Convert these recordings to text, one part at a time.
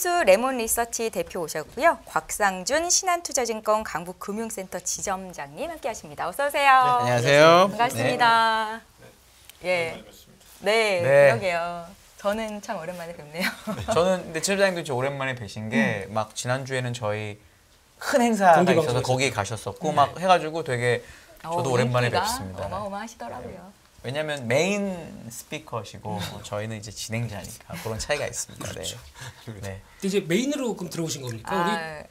김민수 레몬리서치 대표 오셨고요. 곽상준 신한투자증권 강북금융센터 지점장님 함께하십니다. 어서 오세요. 네, 안녕하세요. 반갑습니다. 예. 네, 그러게요. 저는 참 오랜만에 뵙네요. 저는 근데 지점장님도 저 오랜만에 뵈신 게 막 지난주에는 저희 큰 행사가 있어서 거기에 가셨었고 막 해가지고 되게 저도 오랜만에 뵙습니다. 어마어마하시더라고요. 왜냐면 메인 스피커시고 저희는 이제 진행자니까 그런 차이가 있습니다. 그렇죠. 네. 이제 메인으로 그럼 들어오신 겁니까?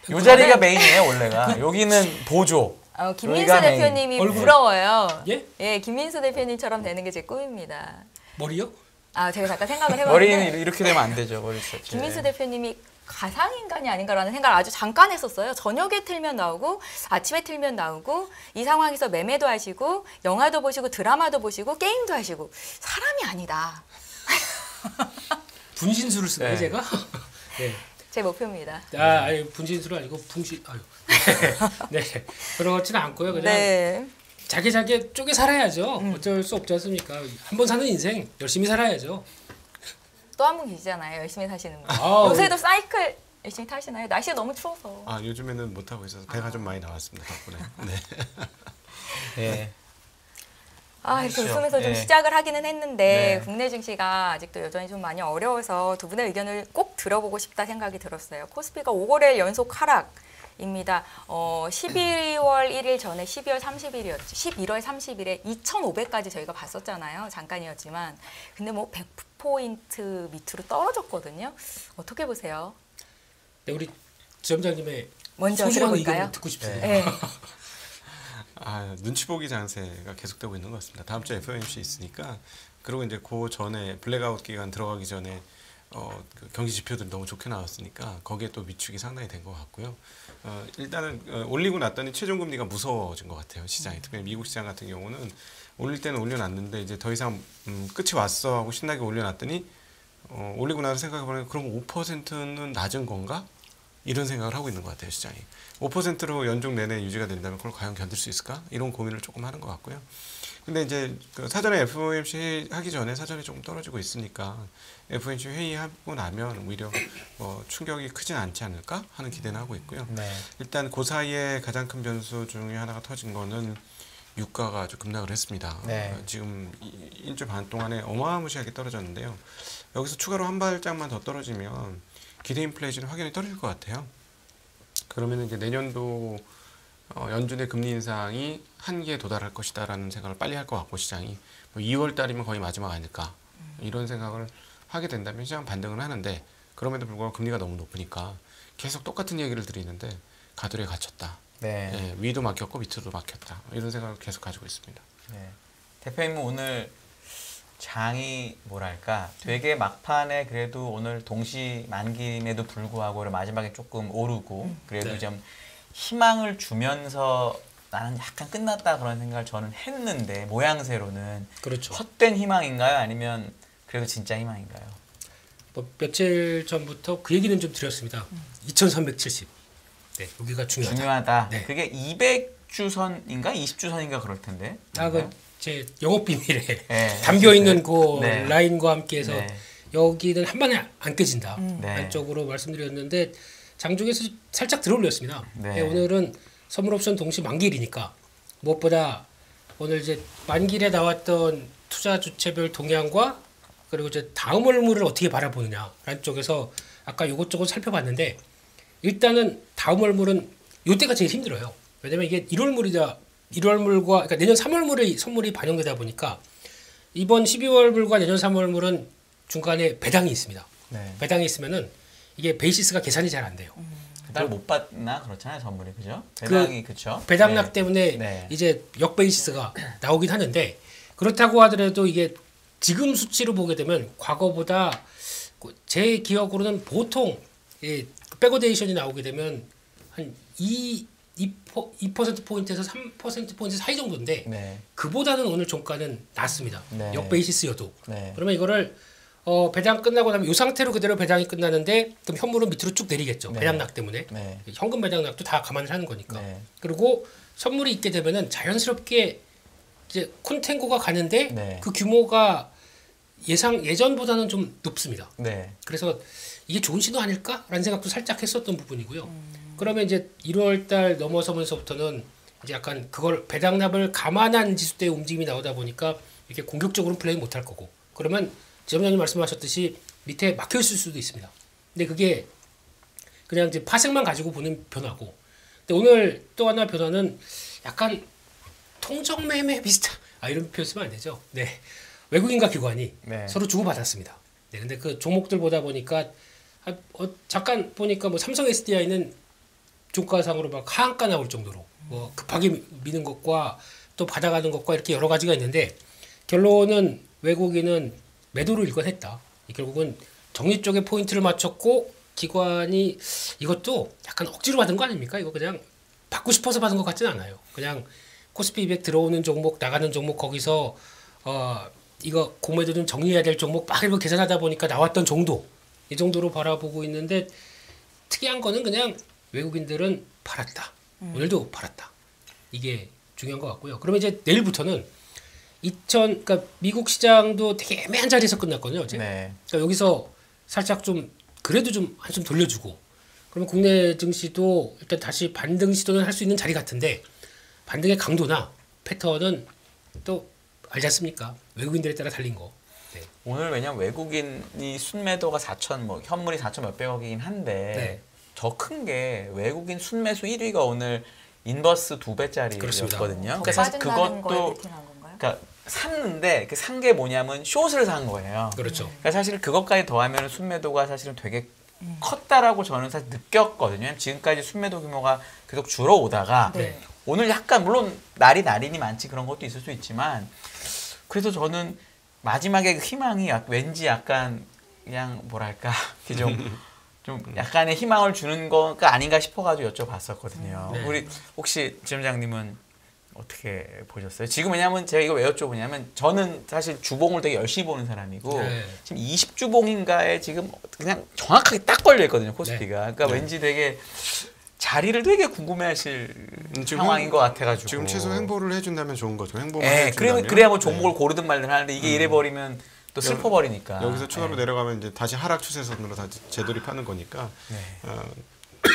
이 자리가 메인이에요 원래가. 여기는 보조. 김민수 대표님이 부러워요. 예? 예, 김민수 대표님처럼 되는 게 제 꿈입니다. 머리요? 제가 잠깐 생각을 해봤는데 머리는 이렇게 되면 안 되죠. 머리 스트레치. 김민수 대표님이 가상인간이 아닌가라는 생각을 아주 잠깐 했었어요. 저녁에 틀면 나오고 아침에 틀면 나오고 이 상황에서 매매도 하시고 영화도 보시고 드라마도 보시고 게임도 하시고 사람이 아니다. 분신술을 쓰나요 제가? 네. 제 목표입니다. 아니 분신술은 아니고 분신. 아유. 네. 그렇지는 않고요. 그냥 자기 쪼개 살아야죠. 어쩔 수 없지 않습니까? 한 번 사는 인생 열심히 살아야죠. 또 한 분 계시잖아요. 열심히 사시는 분. 요새도 사이클 열심히 타시나요? 날씨가 너무 추워서. 요즘에는 못 하고 있어서 배가 좀 많이 나왔습니다. 덕분에. 네. 네. 이렇게 웃으면서 좀 시작을 하기는 했는데 국내 증시가 아직도 여전히 좀 많이 어려워서 두 분의 의견을 꼭 들어보고 싶다 생각이 들었어요. 코스피가 5거래일 연속 하락입니다. 12월 1일 전에 12월 30일이었죠. 11월 30일에 2,500까지 저희가 봤었잖아요. 잠깐이었지만. 근데 뭐 100포인트 밑으로 떨어졌거든요. 어떻게 보세요? 네, 우리 지점장님의 먼저 들어볼까요? 듣고 싶습니다. 네. 눈치 보기 장세가 계속되고 있는 것 같습니다. 다음 주에 FOMC 있으니까 그리고 이제 그 전에 블랙아웃 기간 들어가기 전에 그 경기 지표들이 너무 좋게 나왔으니까 거기에 또 위축이 상당히 된 것 같고요. 일단은 올리고 났더니 최종 금리가 무서워진 것 같아요. 시장이 특히 미국 시장 같은 경우는 올릴 때는 올려놨는데 이제 더 이상 끝이 왔어 하고 신나게 올려놨더니 올리고 나서 생각해보면 그럼 5%는 낮은 건가? 이런 생각을 하고 있는 것 같아요. 시장이 5%로 연중 내내 유지가 된다면 그걸 과연 견딜 수 있을까? 이런 고민을 조금 하는 것 같고요. 근데 이제 사전에 FOMC 하기 전에 사전에 조금 떨어지고 있으니까 FOMC 회의하고 나면 오히려 충격이 크진 않지 않을까 하는 기대는 하고 있고요. 일단 그 사이에 가장 큰 변수 중에 하나가 터진 거는 유가가 아주 급락을 했습니다. 지금 일주일 반 동안에 어마무시하게 떨어졌는데요. 여기서 추가로 한 발짝만 더 떨어지면 기대 인플레이션이 확연히 떨어질 것 같아요. 그러면 이제 내년도 연준의 금리 인상이 한계에 도달할 것이다라는 생각을 빨리 할 것 같고 시장이 2월 달이면 거의 마지막 아닐까 이런 생각을 하게 된다면 시장은 반등을 하는데 그럼에도 불구하고 금리가 너무 높으니까 계속 똑같은 얘기를 드리는데 가두리에 갇혔다. 위도 막혔고 밑으로도 막혔다. 이런 생각을 계속 가지고 있습니다. 대표님은 오늘 장이 뭐랄까 되게 막판에 그래도 오늘 동시 만기임에도 불구하고 마지막에 조금 오르고 그래도 좀 희망을 주면서 나는 약간 끝났다 그런 생각을 저는 했는데 모양새로는 그렇죠. 헛된 희망인가요? 아니면 그래도 진짜 희망인가요? 며칠 전부터 그 얘기는 좀 드렸습니다. 2370. 네, 여기가 중요하다. 그게 200주선인가 20주선인가 그럴 텐데. 제 영업 비밀에 담겨 있는 그 라인과 함께해서 여기는 한 번에 안 깨진다. 안쪽으로 말씀드렸는데 장중에서 살짝 들어올렸습니다. 오늘은 선물 옵션 동시 만기일이니까 무엇보다 오늘 이제 만기일에 나왔던 투자 주체별 동향과 그리고 이제 다음 월물을 어떻게 바라보느냐라는 쪽에서 아까 요것저것 살펴봤는데 일단은 다음 월물은 요때가 제일 힘들어요. 왜냐면 이게 1월물이다. 1월물과 그러니까 내년 3월물의 선물이 반영되다 보니까 이번 12월물과 내년 3월물은 중간에 배당이 있습니다. 배당이 있으면은 이게 베이시스가 계산이 잘 안 돼요. 배당 못 받나 그렇잖아요 선물이 그죠? 배당이 그렇죠. 배당락 때문에 이제 역베이시스가 나오긴 하는데 그렇다고 하더라도 이게 지금 수치로 보게 되면 과거보다 제 기억으로는 보통 백오데이션이 나오게 되면 한 2%포인트에서 3%포인트 사이 정도인데 그보다는 오늘 종가는 낮습니다. 역베이시스여도. 그러면 이거를 배당 끝나고 나면 이 상태로 그대로 배당이 끝나는데 그럼 현물은 밑으로 쭉 내리겠죠. 배당락 때문에. 현금 배당락도 다 감안을 하는 거니까. 그리고 선물이 있게 되면은 자연스럽게 이제 콘탱고가 가는데 그 규모가 예전보다는 좀 높습니다. 네. 그래서 이게 좋은 신호 아닐까라는 생각도 살짝 했었던 부분이고요. 그러면 이제 1월달 넘어서면서부터는 이제 약간 그걸 배당납을 감안한 지수대의 움직임이 나오다 보니까 이렇게 공격적으로 플레이 못할 거고, 그러면 지점장님 말씀하셨듯이 밑에 막혀 있을 수도 있습니다. 근데 그게 그냥 이제 파생만 가지고 보는 변화고, 근데 오늘 또 하나 변화는 약간 통정매매 비슷한, 이런 표현 쓰면 안 되죠. 네, 외국인과 기관이 네. 서로 주고받았습니다. 네, 근데 그 종목들 보다 보니까 잠깐 보니까 뭐 삼성 SDI는 종가상으로 막 하한가 나올 정도로 뭐 급하게 미는 것과 또 받아가는 것과 이렇게 여러 가지가 있는데, 결론은 외국인은 매도를 일관했다. 결국은 정리 쪽에 포인트를 맞췄고, 기관이 이것도 약간 억지로 받은 거 아닙니까? 이거 그냥 받고 싶어서 받은 것 같지는 않아요. 그냥 코스피 200 들어오는 종목, 나가는 종목, 거기서 이거 공매도 좀 정리해야 될 종목 막 이렇게 계산하다 보니까 나왔던 정도, 이 정도로 바라보고 있는데, 특이한 거는 그냥 외국인들은 팔았다. 오늘도 팔았다. 이게 중요한 것 같고요. 그러면 이제 내일부터는 그러니까 미국 시장도 되게 애매한 자리에서 끝났거든요, 어제. 네. 그러니까 여기서 살짝 좀 그래도 좀 한숨 돌려주고, 그러면 국내 증시도 일단 다시 반등 시도는 할 수 있는 자리 같은데, 반등의 강도나 패턴은 또 알지 않습니까? 외국인들에 따라 달린 거. 네. 오늘 왜냐면 외국인이 순매도가 4천 뭐 현물이 4천 몇백억이긴 한데 네. 더 큰 게 외국인 순매수 1위가 오늘 인버스 2배짜리였거든요. 그러니까 사실 그것도 그러니까 샀는데 그 산 게 뭐냐면 숏을 산 거예요. 그렇죠. 그러니까 사실 그것까지 더하면 순매도가 사실은 되게 컸다라고 저는 사실 느꼈거든요. 지금까지 순매도 규모가 계속 줄어오다가 네. 오늘 약간 물론 날이니 많지 그런 것도 있을 수 있지만, 그래서 저는 마지막에 그 희망이 왠지 약간 그냥 뭐랄까 좀 약간의 희망을 주는 거가 아닌가 싶어가지고 여쭤봤었거든요. 네. 우리 혹시 지점장님은 어떻게 보셨어요? 지금 왜냐면 제가 이거 왜 여쭤보냐면 저는 사실 주봉을 되게 열심히 보는 사람이고 네. 지금 20주봉인가에 지금 그냥 정확하게 딱 걸려 있거든요, 코스피가. 네. 그러니까 네. 왠지 되게 자리를 되게 궁금해하실 상황인 것 같아가지고. 지금 최소 횡보를 해준다면 좋은 거죠. 횡보만 네, 해준다면. 그래야 뭐 종목을 고르든 말든 하는데 이게 이래 버리면 또 슬퍼버리니까. 여기서 추가로 네. 내려가면 이제 다시 하락 추세선으로 다시 재돌입하는 거니까. 네.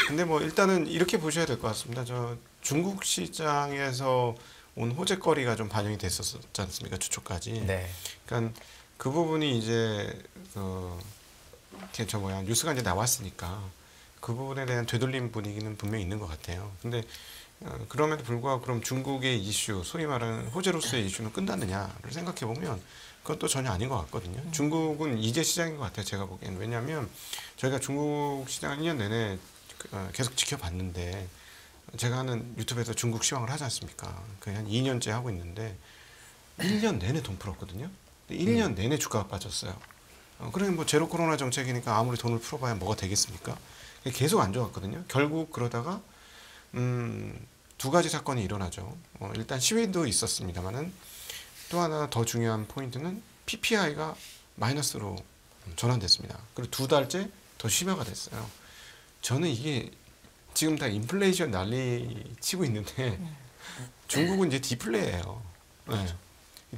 근데 뭐 일단은 이렇게 보셔야 될 것 같습니다. 저 중국 시장에서 온 호재거리가 좀 반영이 됐었지 않습니까? 주초까지. 네. 그러니까 그 부분이 이제 뉴스가 이제 나왔으니까 그 부분에 대한 되돌림 분위기는 분명히 있는 것 같아요. 근데 그럼에도 불구하고 그럼 중국의 이슈, 소위 말하는 호재로서의 이슈는 끝났느냐를 생각해 보면 그건 또 전혀 아닌 것 같거든요. 중국은 이제 시장인 것 같아요. 제가 보기에는. 왜냐하면 저희가 중국 시장을 1년 내내 계속 지켜봤는데, 제가 하는 유튜브에서 중국 시황을 하지 않습니까? 거의 한 2년째 하고 있는데 1년 내내 돈 풀었거든요. 1년 내내 주가가 빠졌어요. 그러면 뭐 제로 코로나 정책이니까 아무리 돈을 풀어봐야 뭐가 되겠습니까? 계속 안 좋았거든요. 결국 그러다가 두 가지 사건이 일어나죠. 일단 시위도 있었습니다만은 또 하나 더 중요한 포인트는 PPI가 마이너스로 전환됐습니다. 그리고 2달째 더 심화가 됐어요. 저는 이게 지금 다 인플레이션 난리 치고 있는데 중국은 이제 디플레예요. 네.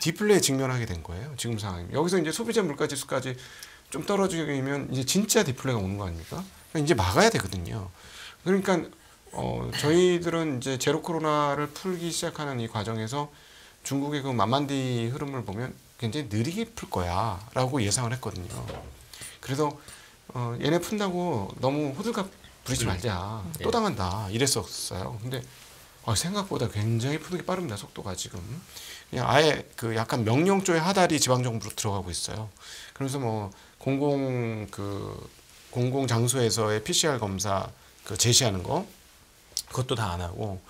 디플레에 직면하게 된 거예요. 지금 상황이. 여기서 이제 소비자 물가 지수까지 좀 떨어지면 이제 진짜 디플레가 오는 거 아닙니까? 이제 막아야 되거든요. 그러니까 저희들은 이제 제로 코로나를 풀기 시작하는 이 과정에서 중국의 그 만만디 흐름을 보면 굉장히 느리게 풀 거야라고 예상을 했거든요. 그래서 얘네 푼다고 너무 호들갑 부리지 말자. 또 당한다. 이랬었어요. 근데 생각보다 굉장히 푸는 게 빠릅니다. 속도가 지금. 그냥 아예 그 약간 명령조의 하달이 지방정부로 들어가고 있어요. 그래서 뭐 공공 장소에서의 PCR 검사 그 제시하는 거 그것도 다 안 하고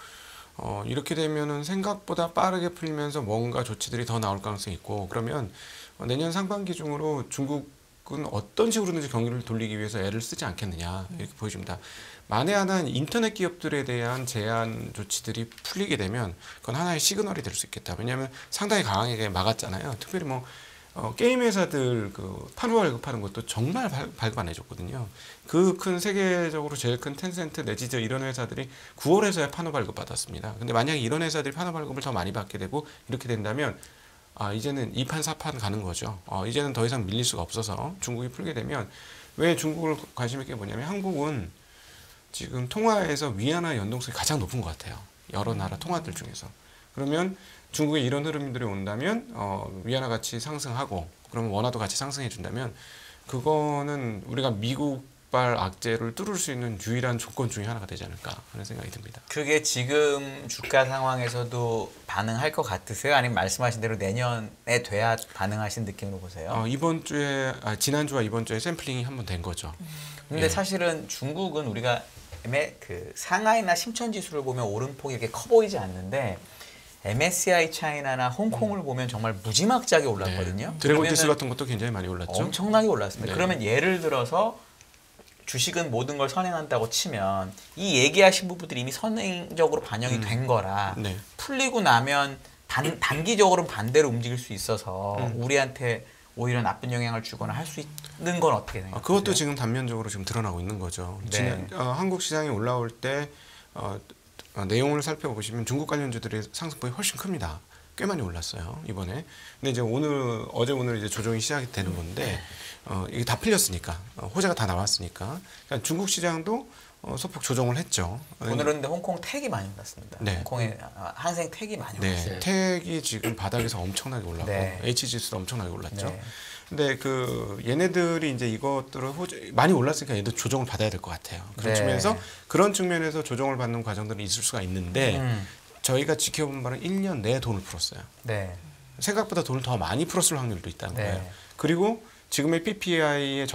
이렇게 되면은 생각보다 빠르게 풀면서 뭔가 조치들이 더 나올 가능성이 있고, 그러면 내년 상반기 중으로 중국은 어떤 식으로든지 경기를 돌리기 위해서 애를 쓰지 않겠느냐 이렇게 보여집니다. 만에 하나 인터넷 기업들에 대한 제한 조치들이 풀리게 되면 그건 하나의 시그널이 될 수 있겠다. 왜냐하면 상당히 강하게 막았잖아요. 특별히 뭐 게임 회사들 그 판호 발급하는 것도 정말 발급 안 해줬거든요. 그 큰 세계적으로 제일 큰 텐센트, 네지저 이런 회사들이 9월에서야 판호 발급 받았습니다. 근데 만약에 이런 회사들이 판호 발급을 더 많이 받게 되고 이렇게 된다면 이제는 2판 4판 가는 거죠. 이제는 더 이상 밀릴 수가 없어서 중국이 풀게 되면 왜 중국을 관심 있게 보냐면 한국은 지금 통화에서 위안화 연동성이 가장 높은 것 같아요. 여러 나라 통화들 중에서. 그러면 중국에 이런 흐름들이 온다면 위안화 가치 상승하고 그러면 원화도 같이 상승해 준다면 그거는 우리가 미국발 악재를 뚫을 수 있는 유일한 조건 중에 하나가 되지 않을까 하는 생각이 듭니다. 그게 지금 주가 상황에서도 반응할 것 같으세요? 아니면 말씀하신 대로 내년에 돼야 반응하신 느낌으로 보세요? 이번 주에 지난주와 이번 주에 샘플링이 한 번 된 거죠. 근데 사실은 중국은 우리가 그 상하이나 심천 지수를 보면 오름폭이 이렇게 커 보이지 않는데 MSCI 차이나나 홍콩을 보면 정말 무지막지하게 올랐거든요. 드래곤 지수 같은 것도 굉장히 많이 올랐죠. 엄청나게 올랐습니다. 그러면 예를 들어서 주식은 모든 걸 선행한다고 치면 이 얘기하신 부분들이 이미 선행적으로 반영이 된 거라 풀리고 나면 단기적으로는 반대로 움직일 수 있어서 우리한테 오히려 나쁜 영향을 주거나 할 수 있는 건 어떻게 생각하세요? 그것도 지금 단면적으로 지금 드러나고 있는 거죠. 한국 시장이 올라올 때 내용을 살펴보시면 중국 관련주들의 상승폭이 훨씬 큽니다. 꽤 많이 올랐어요 이번에. 근데 이제 어제 오늘 이제 조정이 시작이 되는 건데 이게 다 풀렸으니까 호재가 다 나왔으니까 그러니까 중국 시장도 소폭 조정을 했죠. 오늘은 근데 홍콩 택이 많이 올랐습니다. 홍콩의 항생 택이 많이 올랐어요. 택이 지금 바닥에서 엄청나게 올랐고 H지수도 엄청나게 올랐죠. 근데 얘네들이 이제 이것들을 많이 올랐으니까 얘도 조정을 받아야 될 것 같아요. 그런 측면에서 조정을 받는 과정들은 있을 수가 있는데 저희가 지켜본 바는 1년 내에 돈을 풀었어요. 생각보다 돈을 더 많이 풀었을 확률도 있다는 거예요. 그리고 지금의 PPI의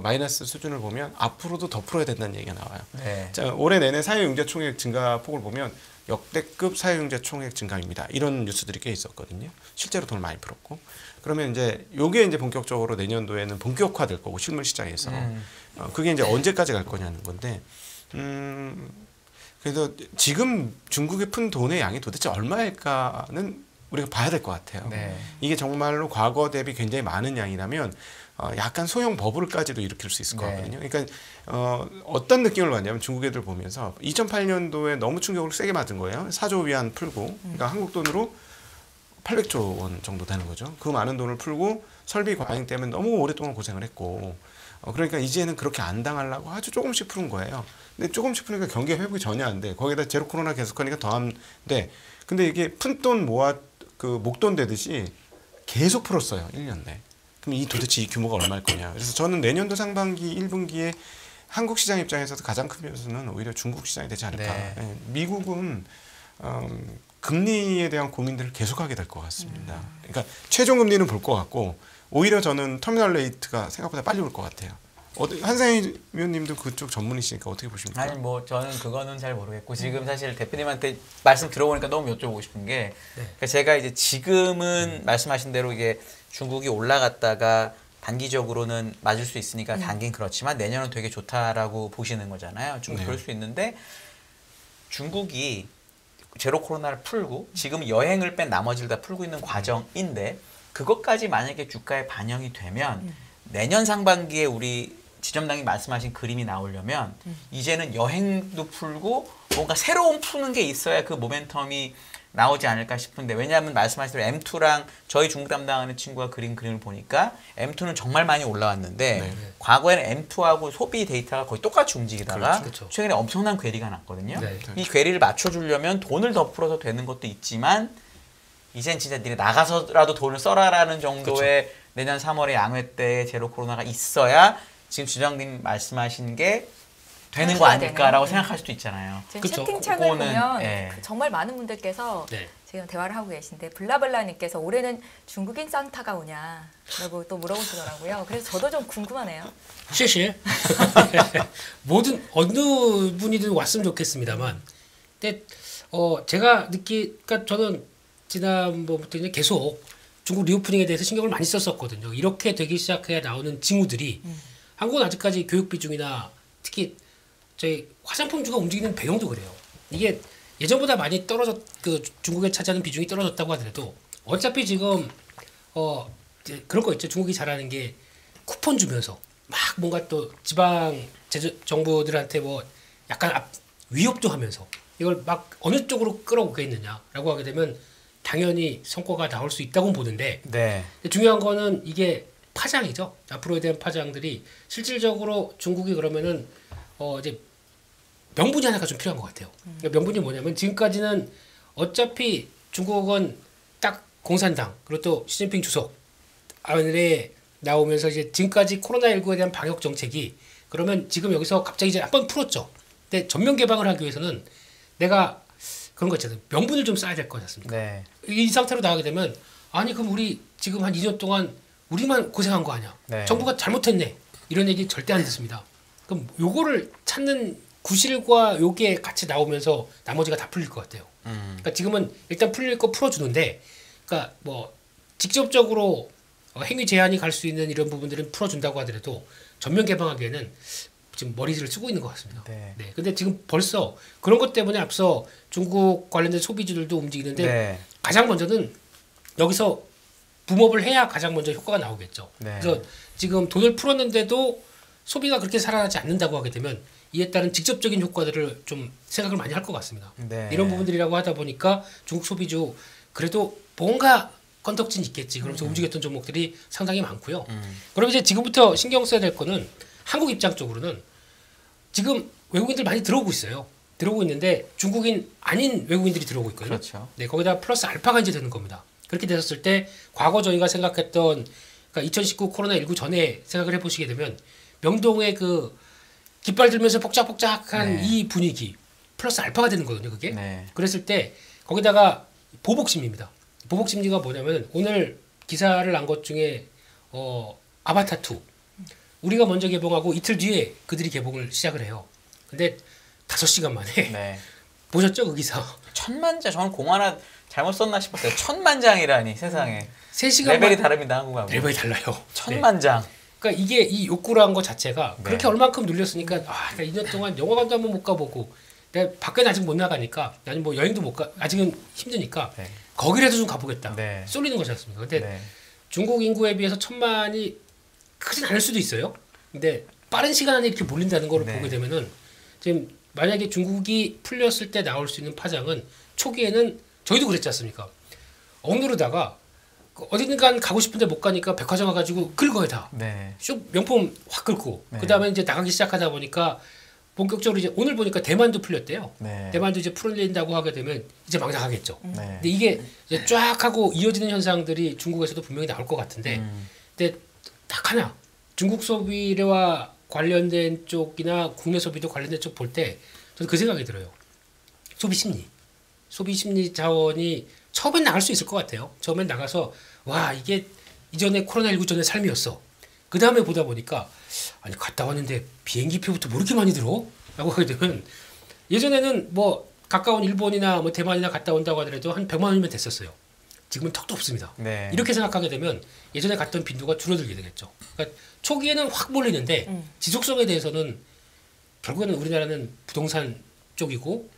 마이너스 수준을 보면 앞으로도 더 풀어야 된다는 얘기가 나와요. 자, 올해 내내 사회융자 총액 증가폭을 보면 역대급 사회융자 총액 증가입니다. 이런 뉴스들이 꽤 있었거든요. 실제로 돈을 많이 풀었고. 그러면 이제 요게 이제 본격적으로 내년도에는 본격화될 거고 실물 시장에서 그게 이제 언제까지 갈 거냐는 건데 그래서 지금 중국에 푼 돈의 양이 도대체 얼마일까는 우리가 봐야 될 것 같아요. 이게 정말로 과거 대비 굉장히 많은 양이라면 약간 소형 버블까지도 일으킬 수 있을 거거든요. 그러니까 어떤 느낌을 받냐면 중국 애들 보면서 2008년도에 너무 충격을 세게 맞은 거예요. 4조 위안 풀고 그러니까 한국 돈으로 800조 원 정도 되는 거죠. 그 많은 돈을 풀고 설비 과잉 때문에 너무 오랫동안 고생을 했고 그러니까 이제는 그렇게 안 당하려고 아주 조금씩 푸는 거예요. 근데 조금씩 푸니까 경기 회복이 전혀 안 돼. 거기다 제로 코로나 계속하니까 더한데 근데 이게 푼 돈 모아 목돈 되듯이 계속 풀었어요. 1년 내. 그럼 도대체 이 규모가 얼마일 거냐. 그래서 저는 내년도 상반기 1분기에 한국 시장 입장에서도 가장 큰 변수는 오히려 중국 시장이 되지 않을까. 미국은 금리에 대한 고민들을 계속하게 될 것 같습니다. 그러니까 최종 금리는 볼 것 같고 오히려 저는 터미널 레이트가 생각보다 빨리 올 것 같아요. 한상희 위원님도 그쪽 전문이시니까 어떻게 보십니까? 아니 저는 그거는 잘 모르겠고 지금 사실 대표님한테 말씀 들어보니까 너무 여쭤보고 싶은 게 그러니까 제가 이제 지금은 말씀하신 대로 이게 중국이 올라갔다가 단기적으로는 맞을 수 있으니까 단기는 그렇지만 내년은 되게 좋다라고 보시는 거잖아요. 충분히 그럴 수 있는데 중국이 제로 코로나를 풀고 지금 여행을 뺀 나머지를 다 풀고 있는 과정인데 그것까지 만약에 주가에 반영이 되면 내년 상반기에 우리 지점장이 말씀하신 그림이 나오려면 이제는 여행도 풀고 뭔가 새로운 푸는 게 있어야 그 모멘텀이 나오지 않을까 싶은데 왜냐하면 말씀하신 대로 M2랑 저희 중국 담당하는 친구가 그린 그림을 보니까 M2는 정말 많이 올라왔는데 과거에는 M2하고 소비 데이터가 거의 똑같이 움직이다가 최근에 엄청난 괴리가 났거든요. 이 괴리를 맞춰주려면 돈을 더 풀어서 되는 것도 있지만 이젠 진짜 니네 나가서라도 돈을 써라라는 정도의 내년 3월에 양회 때 제로 코로나가 있어야 지금 주장님 말씀하신 게 되는 거 아닐까라고 생각할 수도 있잖아요. 지금 채팅창을 보면 정말 많은 분들께서 지금 대화를 하고 계신데 블라블라님께서 올해는 중국인 산타가 오냐라고 또 물어보시더라고요. 그래서 저도 좀 궁금하네요. 실실 모든 어느 분이든 왔으면 좋겠습니다만 근데 제가 그러니까 저는 지난번부터 이제 계속 중국 리오프닝에 대해서 신경을 많이 썼었거든요. 이렇게 되기 시작해야 나오는 징후들이 한국은 아직까지 교육 비중이나 특히 저희 화장품주가 움직이는 배경도 그래요. 이게 예전보다 많이 중국에 차지하는 비중이 떨어졌다고 하더라도 어차피 지금 그런 거 있죠. 중국이 잘하는 게 쿠폰 주면서 막 뭔가 또 지방 정부들한테 뭐 약간 위협도 하면서 이걸 막 어느 쪽으로 끌어오겠느냐라고 하게 되면 당연히 성과가 나올 수 있다고 보는데 네. 중요한 거는 이게 파장이죠. 앞으로에 대한 파장들이 실질적으로 중국이 그러면은 이제 명분이 하나가 좀 필요한 것 같아요. 그러니까 명분이 뭐냐면 지금까지는 어차피 중국은 딱 공산당 그리고 또 시진핑 주석 안에 나오면서 이제 지금까지 코로나19에 대한 방역 정책이 그러면 지금 여기서 갑자기 이제 한번 풀었죠. 근데 전면 개방을 하기 위해서는 내가 그런 거 있잖아요. 명분을 좀 쌓아야 될 것 같습니까? 네. 이 상태로 나가게 되면 아니 그럼 우리 지금 한 2년 동안 우리만 고생한 거 아니야? 네. 정부가 잘못했네. 이런 얘기 절대 안 듣습니다. 그럼 요거를 찾는 구실과 요게 같이 나오면서 나머지가 다 풀릴 것 같아요. 그러니까 지금은 일단 풀릴 거 풀어주는데, 그러니까 뭐 직접적으로 행위 제한이 갈 수 있는 이런 부분들은 풀어준다고 하더라도 전면 개방하기에는 지금 머리를 쓰고 있는 것 같습니다. 네. 네. 근데 지금 벌써 그런 것 때문에 앞서 중국 관련된 소비주들도 움직이는데 네. 가장 먼저는 여기서 붐업을 해야 가장 먼저 효과가 나오겠죠. 네. 그래서 지금 돈을 풀었는데도 소비가 그렇게 살아나지 않는다고 하게 되면 이에 따른 직접적인 효과들을 좀 생각을 많이 할 것 같습니다. 네. 이런 부분들이라고 하다 보니까 중국 소비주 그래도 뭔가 건덕진 있겠지. 그러면서 움직였던 종목들이 상당히 많고요. 그럼 이제 지금부터 신경 써야 될 거는 한국 입장 쪽으로는 지금 외국인들 많이 들어오고 있어요. 들어오고 있는데 중국인 아닌 외국인들이 들어오고 있거든요. 그렇죠. 네, 거기다 플러스 알파가 이제 되는 겁니다. 그렇게 됐을 때 과거 저희가 생각했던 그러니까 2019 코로나19 전에 생각을 해보시게 되면 명동의 그 깃발 들면서 뻑짝뻑짝한 네. 이 분위기 플러스 알파가 되는 거거든요. 그게. 네. 그랬을 때 거기다가 보복 심리입니다. 보복 심리가 뭐냐면 오늘 기사를 난 것 중에 아바타 2 우리가 먼저 개봉하고 이틀 뒤에 그들이 개봉을 시작을 해요. 근데 5시간 만에 네. 보셨죠 그 기사? 1000만 장. 저는 공 하나 잘못 썼나 싶었어요. 1000만 장이라니 세상에. 3시간 레벨이 만 다릅니다 한국하고. 레벨이 달라요. 1000만 장. 그러니까 이게 이 욕구라는 것 자체가 네. 그렇게 얼만큼 눌렸으니까 나 2년 동안 영화관도 한번 못 가보고 내가 밖에는 아직 못 나가니까 나는 뭐 여행도 못 가 아직은 힘드니까 네. 거기라도 좀 가보겠다. 네. 쏠리는 거지 않습니까? 근데 네. 중국 인구에 비해서 1000만이 크진 않을 수도 있어요. 근데 빠른 시간 안에 이렇게 몰린다는 걸 네. 보게 되면은 지금 만약에 중국이 풀렸을 때 나올 수 있는 파장은 초기에는 저희도 그랬지 않습니까? 억누르다가 어디든가 가고 싶은데 못 가니까 백화점 와가지고 긁어요 다. 네. 쭉 명품 확 긁고 네. 그 다음에 이제 나가기 시작하다 보니까 본격적으로 이제 오늘 보니까 대만도 풀렸대요. 네. 대만도 이제 풀린다고 하게 되면 이제 막 나가겠죠. 네. 근데 이게 이제 쫙 하고 이어지는 현상들이 중국에서도 분명히 나올 것 같은데 근데 딱 하나 중국 소비와 관련된 쪽이나 국내 소비도 관련된 쪽 볼 때 저는 그 생각이 들어요. 소비 심리 자원이 처음엔 나갈 수 있을 것 같아요. 처음엔 나가서 와 이게 이전에 코로나19 전의 삶이었어. 그 다음에 보다 보니까 아니 갔다 왔는데 비행기표부터 뭐 이렇게 많이 들어? 라고 하게 되면 예전에는 뭐 가까운 일본이나 뭐 대만이나 갔다 온다고 하더라도 한 100만 원이면 됐었어요. 지금은 턱도 없습니다. 네. 이렇게 생각하게 되면 예전에 갔던 빈도가 줄어들게 되겠죠. 그러니까 초기에는 확 몰리는데 지속성에 대해서는 결국에는 우리나라는 부동산 쪽이고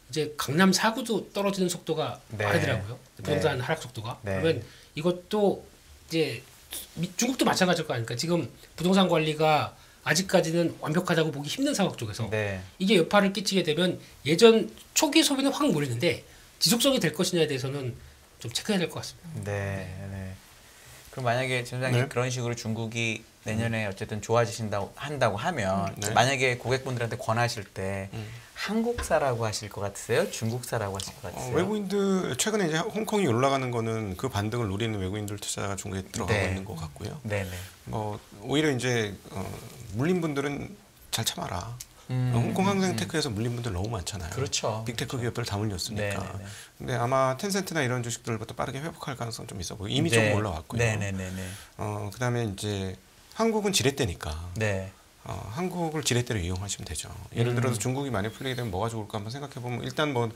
이제 강남 4구도 떨어지는 속도가 네. 빠르더라고요. 부동산 네. 하락 속도가. 네. 그러면 이것도 이제 중국도 마찬가지일 거 아닙니까? 지금 부동산 관리가 아직까지는 완벽하다고 보기 힘든 상황 쪽에서 네. 이게 여파를 끼치게 되면 예전 초기 소비는 확 몰리는데 지속성이 될 것이냐에 대해서는 좀 체크해야 될 것 같습니다. 네. 네. 그럼 만약에 지점장님 네. 그런 식으로 중국이 내년에 어쨌든 좋아지신다고 한다고 하면 네. 만약에 고객분들한테 권하실 때 한국사라고 하실 것 같으세요? 중국사라고 하실 것 같으세요? 외국인들 최근에 이제 홍콩이 올라가는 거는 그 반등을 노리는 외국인들 투자가 중국에 들어가고 네. 있는 것 같고요. 네네. 뭐 오히려 이제 물린 분들은 잘 참아라. 홍콩 항생테크에서 물린 분들 너무 많잖아요. 그렇죠. 빅테크 기업들 다 물렸으니까. 네네네. 근데 아마 텐센트나 이런 주식들부터 빠르게 회복할 가능성 좀 있어 보고 이미 네. 좀 올라왔고요. 네네네네. 그다음에 이제 한국은 지렛대니까. 네. 한국을 지렛대로 이용하시면 되죠. 예를 들어서 중국이 많이 풀리게 되면 뭐가 좋을까 한번 생각해 보면 일단 뭐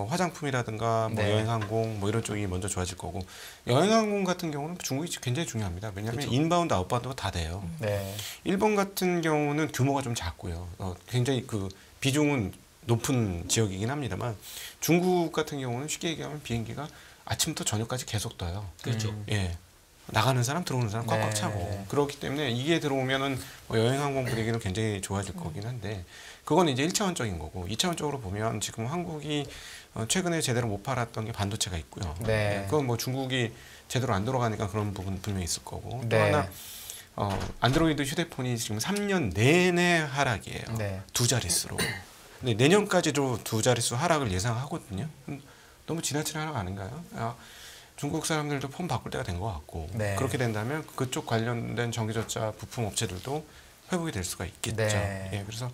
화장품이라든가 뭐 네. 여행항공 뭐 이런 쪽이 먼저 좋아질 거고 여행항공 같은 경우는 중국이 굉장히 중요합니다. 왜냐하면 그렇죠. 인바운드 아웃바운드가 다 돼요. 네. 일본 같은 경우는 규모가 좀 작고요. 굉장히 그 비중은 높은 지역이긴 합니다만 중국 같은 경우는 쉽게 얘기하면 비행기가 아침부터 저녁까지 계속 떠요. 그렇죠. 예. 나가는 사람 들어오는 사람 꽉꽉 네. 차고 그렇기 때문에 이게 들어오면은 여행항공 분위기는 굉장히 좋아질 거긴 한데 그건 이제 1차원적인 거고 2차원적으로 보면 지금 한국이 최근에 제대로 못 팔았던 게 반도체가 있고요. 네. 그건 뭐 중국이 제대로 안 돌아가니까 그런 부분 분명히 있을 거고 또 네. 하나 안드로이드 휴대폰이 지금 3년 내내 하락이에요. 네. 두 자릿수로. 근데 내년까지도 두 자릿수 하락을 예상하거든요. 너무 지나친 하락 아닌가요? 중국 사람들도 폰 바꿀 때가 된 것 같고 네. 그렇게 된다면 그쪽 관련된 전기전자 부품 업체들도 회복이 될 수가 있겠죠. 네. 예, 그래서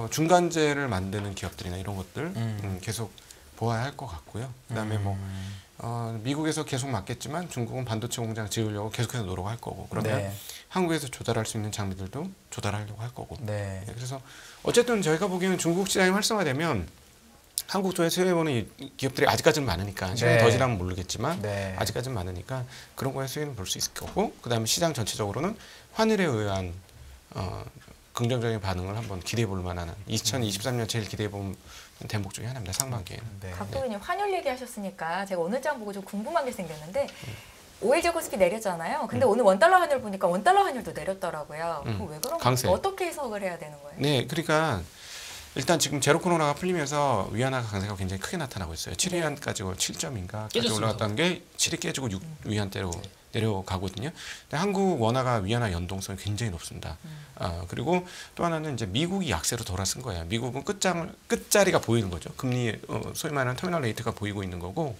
중간재를 만드는 기업들이나 이런 것들 계속 보아야 할 것 같고요. 그다음에 미국에서 계속 맞겠지만 중국은 반도체 공장 지으려고 계속해서 노력할 거고 그러면 네. 한국에서 조달할 수 있는 장비들도 조달하려고 할 거고. 네. 예, 그래서 어쨌든 저희가 보기에는 중국 시장이 활성화되면 한국 쪽에 수혜보는 기업들이 아직까지는 많으니까 시간이 네. 더 지나면 모르겠지만 네. 아직까지는 많으니까 그런 거에 수혜는 볼 수 있을 거고 그다음에 시장 전체적으로는 환율에 의한 긍정적인 반응을 한번 기대해 볼 만한 2023년 제일 기대해 본 대목 중에 하나입니다. 상반기에는. 네. 각도기님 환율 얘기하셨으니까 제가 오늘 장 보고 좀 궁금한 게 생겼는데 5일제 코스피 내렸잖아요. 근데 오늘 원달러 환율 보니까 원달러 환율도 내렸더라고요. 그럼 왜 그런 강세. 거예요? 어떻게 해석을 해야 되는 거예요? 네, 그러니까 일단 지금 제로 코로나가 풀리면서 위안화 강세가 굉장히 크게 나타나고 있어요. 7위안까지 7점인가까지 올라갔다는 게 7이 깨지고 6위안대로 내려가거든요. 근데 한국 원화가 위안화 연동성이 굉장히 높습니다. 그리고 또 하나는 이제 미국이 약세로 돌아선 거예요. 미국은 끝자리가 보이는 거죠. 금리 소위 말하는 터미널 레이트가 보이고 있는 거고.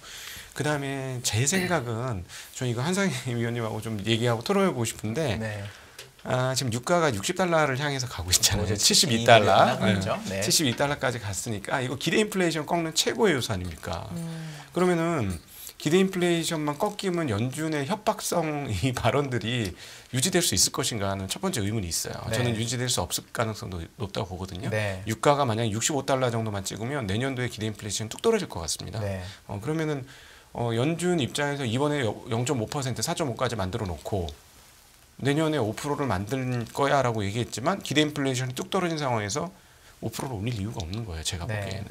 그 다음에 제 생각은 저 이거 한상희 위원님하고 좀 얘기하고 토론해보고 싶은데 네. 지금 유가가 60달러를 향해서 가고 있잖아요. 72달러. 네. 72달러까지 갔으니까 이거 기대 인플레이션 꺾는 최고의 요소 아닙니까? 그러면은 기대 인플레이션만 꺾이면 연준의 협박성 이 발언들이 유지될 수 있을 것인가 하는 첫 번째 의문이 있어요. 네. 저는 유지될 수 없을 가능성도 높다고 보거든요. 네. 유가가 만약 65달러 정도만 찍으면 내년도에 기대 인플레이션 뚝 떨어질 것 같습니다. 네. 그러면은 연준 입장에서 이번에 0.5% 4.5까지 만들어 놓고 내년에 5%를 만들 거야라고 얘기했지만 기대 인플레이션이 뚝 떨어진 상황에서 5%를 올릴 이유가 없는 거예요. 제가 네. 보기에는.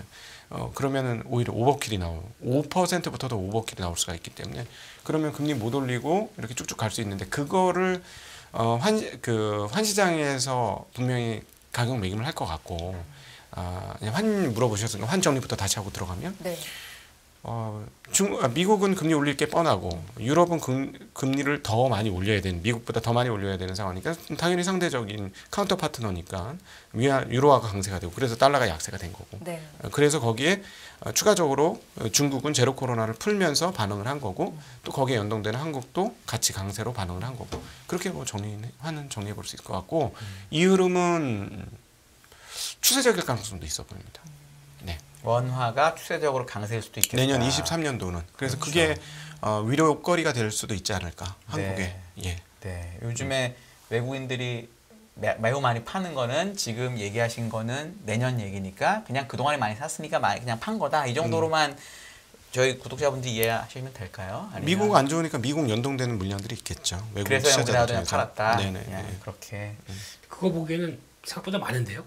그러면은 오히려 오버킬이 5%부터도 오버킬이 나올 수가 있기 때문에 그러면 금리 못 올리고 이렇게 쭉쭉 갈 수 있는데 그거를 환시장에서 분명히 가격 매김을 할 것 같고 환 물어보셨으니까 환 정리부터 다시 하고 들어가면 네. 미국은 금리 올릴 게 뻔하고 유럽은 금리를 더 많이 올려야 되는 미국보다 더 많이 올려야 되는 상황이니까 당연히 상대적인 카운터 파트너니까 유로화가 강세가 되고 그래서 달러가 약세가 된 거고 네. 그래서 거기에 추가적으로 중국은 제로 코로나를 풀면서 반응을 한 거고 또 거기에 연동되는 한국도 같이 강세로 반응을 한 거고 그렇게 정리해 볼 수 있을 것 같고 이 흐름은 추세적일 가능성도 있어 보입니다. 네. 원화가 추세적으로 강세일 수도 있겠다. 내년 23년도는 그래서 그렇죠. 그게 위로거리가 될 수도 있지 않을까 한국에. 네. 예. 네. 요즘에 외국인들이 매우 많이 파는 거는 지금 얘기하신 거는 내년 얘기니까 그냥 그동안에 많이 샀으니까 그냥 판 거다. 이 정도로만 저희 구독자분들 이해하시면 될까요? 아니면 미국 안 좋으니까 미국 연동되는 물량들이 있겠죠. 외국 그래서 투자자들 그냥 중에서. 팔았다. 네네. 그냥 네. 그렇게 그거 보기에는 생각보다 많은데요.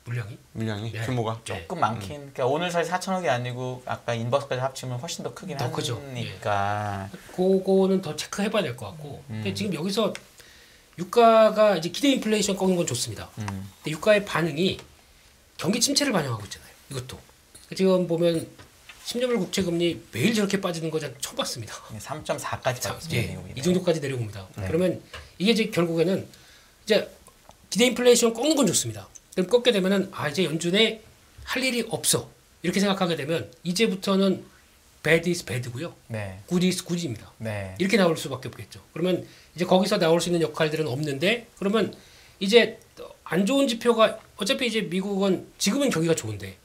물량이. 물량이 네. 규모가 네. 조금 많긴. 그러니까 오늘 사실 4천억이 아니고 아까 인버스까지 합치면 훨씬 더 크긴 더 크죠. 하니까. 그거는 더 체크해봐야 될 것 같고. 근데 지금 여기서 유가가 이제 기대 인플레이션 꺾는 건 좋습니다. 근데 유가의 반응이 경기 침체를 반영하고 있잖아요. 이것도 지금 보면 10년물 국채 금리 매일 저렇게 빠지는 거 전 처음 봤습니다. 3.4까지 빠졌어요. 이 정도까지 내려옵니다. 네. 그러면 이게 이제 결국에는 이제 기대 인플레이션 꺾는 건 좋습니다. 그럼 꺾게 되면은 이제 연준에 할 일이 없어 이렇게 생각하게 되면 이제부터는 bad is bad고요, 네. good is good입니다. 네. 이렇게 나올 수밖에 없겠죠. 그러면 이제 거기서 나올 수 있는 역할들은 없는데 그러면 이제 안 좋은 지표가 어차피 이제 미국은 지금은 경기가 좋은데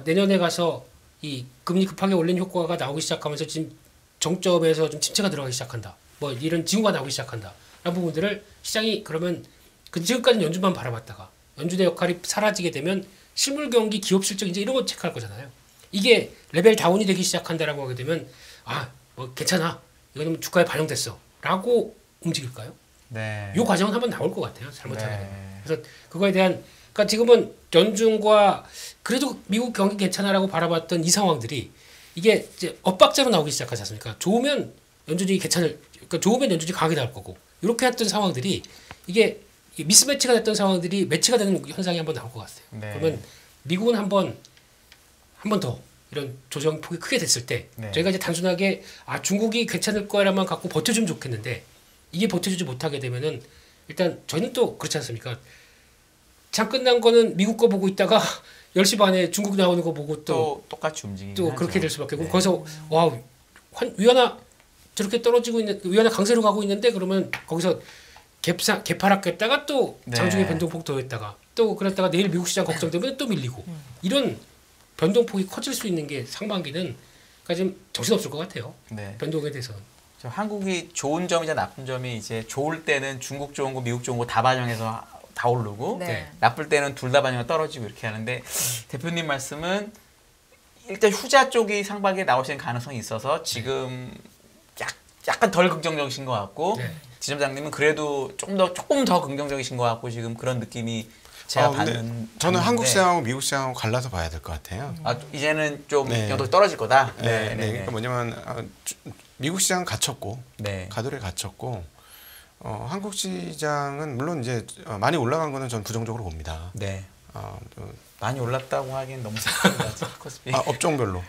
내년에 가서 이 금리 급하게 올린 효과가 나오기 시작하면서 지금 정점에서 좀 침체가 들어가기 시작한다. 뭐 이런 징후가 나오기 시작한다. 라는 부분들을 시장이 그러면 지금까지는 연준만 바라봤다가 연준의 역할이 사라지게 되면 실물 경기, 기업 실적 이제 이런 거 체크할 거잖아요. 이게 레벨 다운이 되기 시작한다라고 하게 되면 뭐 괜찮아. 이거는 주가에 반영됐어.라고 움직일까요? 네. 이 과정은 한번 나올 것 같아요. 잘못하게 되면. 네. 그래서 그거에 대한 그러니까 지금은 연준과 그래도 미국 경기 괜찮아라고 바라봤던 이 상황들이 이게 이제 엇박자로 나오기 시작하지 않습니까? 좋으면 연준이 그러니까 좋으면 연준이 강하게 나올 거고 이렇게 했던 상황들이 이게 미스매치가 됐던 상황들이 매치가 되는 현상이 한번 나올 것 같아요. 네. 그러면 미국은 한 번 더 이런 조정폭이 크게 됐을 때 네. 저희가 이제 단순하게 중국이 괜찮을 거라만 갖고 버텨주면 좋겠는데 이게 버텨주지 못하게 되면은 일단 저희는 또 그렇지 않습니까? 장 끝난 거는 미국 거 보고 있다가 10시 반에 중국 나오는 거 보고 또 똑같이 움직이긴 또 하죠. 그렇게 될 수밖에 없고 네. 거기서 와 위안화 저렇게 떨어지고 있는 위안화 강세로 가고 있는데 그러면 거기서 개파락했다가 또 네. 장중에 변동폭 더했다가 또 그랬다가 내일 미국 시장 걱정 때문에 또 밀리고 이런 변동폭이 커질 수 있는 게 상반기는 그러니까 좀 정신없을 것 같아요. 네. 변동에 대해서는. 한국이 좋은 점이자 나쁜 점이 이제 좋을 때는 중국 좋은 거, 미국 좋은 거 다 반영해서 다 오르고 네. 나쁠 때는 둘 다 반영해서 떨어지고 이렇게 하는데 대표님 말씀은 일단 후자 쪽이 상반기에 나오시는 가능성이 있어서 지금 약간 덜 긍정적이신 것 같고 네. 지점장님은 그래도 조금 더 긍정적이신 것 같고 지금 그런 느낌이 제가 받는. 저는 한국 시장하고 미국 시장하고 갈라서 봐야 될 것 같아요. 이제는 좀 네. 영도 떨어질 거다. 네. 그러니까 뭐냐면 미국 시장은 갇혔고 가돌에 갇혔고 한국 시장은 물론 이제 많이 올라간 거는 전 부정적으로 봅니다. 네. 많이 올랐다고 하기엔 너무 생각나지 코스피. 업종별로.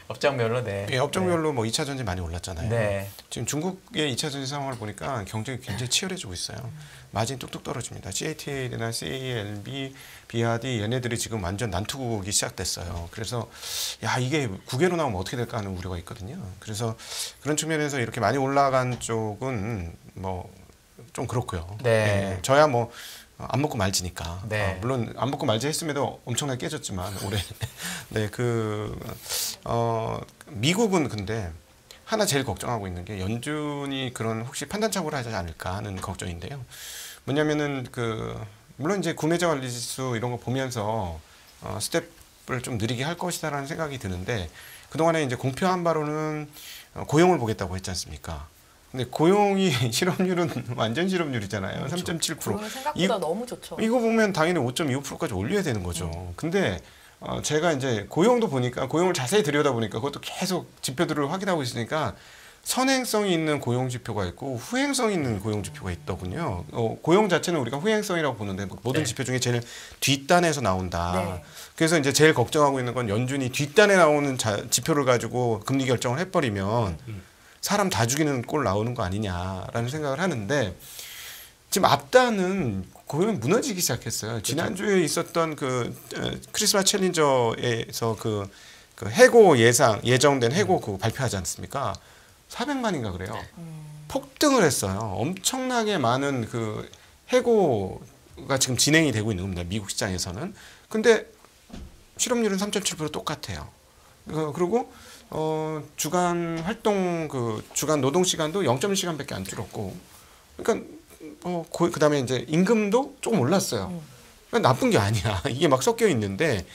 네. 예, 업종별로 뭐 2차 전지 많이 올랐잖아요. 네. 지금 중국의 2차 전지 상황을 보니까 경쟁이 굉장히 치열해지고 있어요. 마진이 뚝뚝 떨어집니다. CATL이나 CALB, BRD 얘네들이 지금 완전 난투극이 시작됐어요. 그래서 야 이게 국외로 나오면 어떻게 될까 하는 우려가 있거든요. 그래서 그런 측면에서 이렇게 많이 올라간 쪽은 뭐 좀 그렇고요. 네. 예, 저야 뭐 안 먹고 말지니까. 네. 물론 안 먹고 말지 했음에도 엄청나게 깨졌지만 올해. 네, 미국은 근데 하나 제일 걱정하고 있는 게 연준이 그런 혹시 판단착오를 하지 않을까 하는 걱정인데요. 뭐냐면은 물론 이제 구매자 관리 지수 이런 거 보면서 스텝을 좀 느리게 할 것이다라는 생각이 드는데 그동안에 이제 공표한 바로는 고용을 보겠다고 했지 않습니까? 근데 고용이 실업률은 완전 실업률이잖아요. 그렇죠. 3.7%. 고용이 생각보다 너무 좋죠. 이거 보면 당연히 5.25%까지 올려야 되는 거죠. 근데 제가 이제 고용도 보니까 고용을 자세히 들여다보니까 그것도 계속 지표들을 확인하고 있으니까 선행성이 있는 고용 지표가 있고 후행성이 있는 고용 지표가 있더군요. 고용 자체는 우리가 후행성이라고 보는데 모든 지표 중에 제일 뒷단에서 나온다. 네. 그래서 이제 제일 걱정하고 있는 건 연준이 뒷단에 나오는 지표를 가지고 금리 결정을 해버리면 사람 다 죽이는 꼴 나오는 거 아니냐라는 생각을 하는데 지금 앞단은 고용이 무너지기 시작했어요. 지난주에 있었던 크리스마스 챌린저에서 해고 예정된 해고 발표하지 않습니까? 400만인가 그래요. 폭등을 했어요. 엄청나게 많은 해고가 지금 진행이 되고 있는 겁니다. 미국 시장에서는. 근데 실업률은 3.7% 똑같아요. 그리고 주간 활동 주간 노동 시간도 0.1시간밖에 안 줄었고, 그러니까 그다음에 이제 임금도 조금 올랐어요. 그러니까 나쁜 게 아니야. 이게 막 섞여 있는데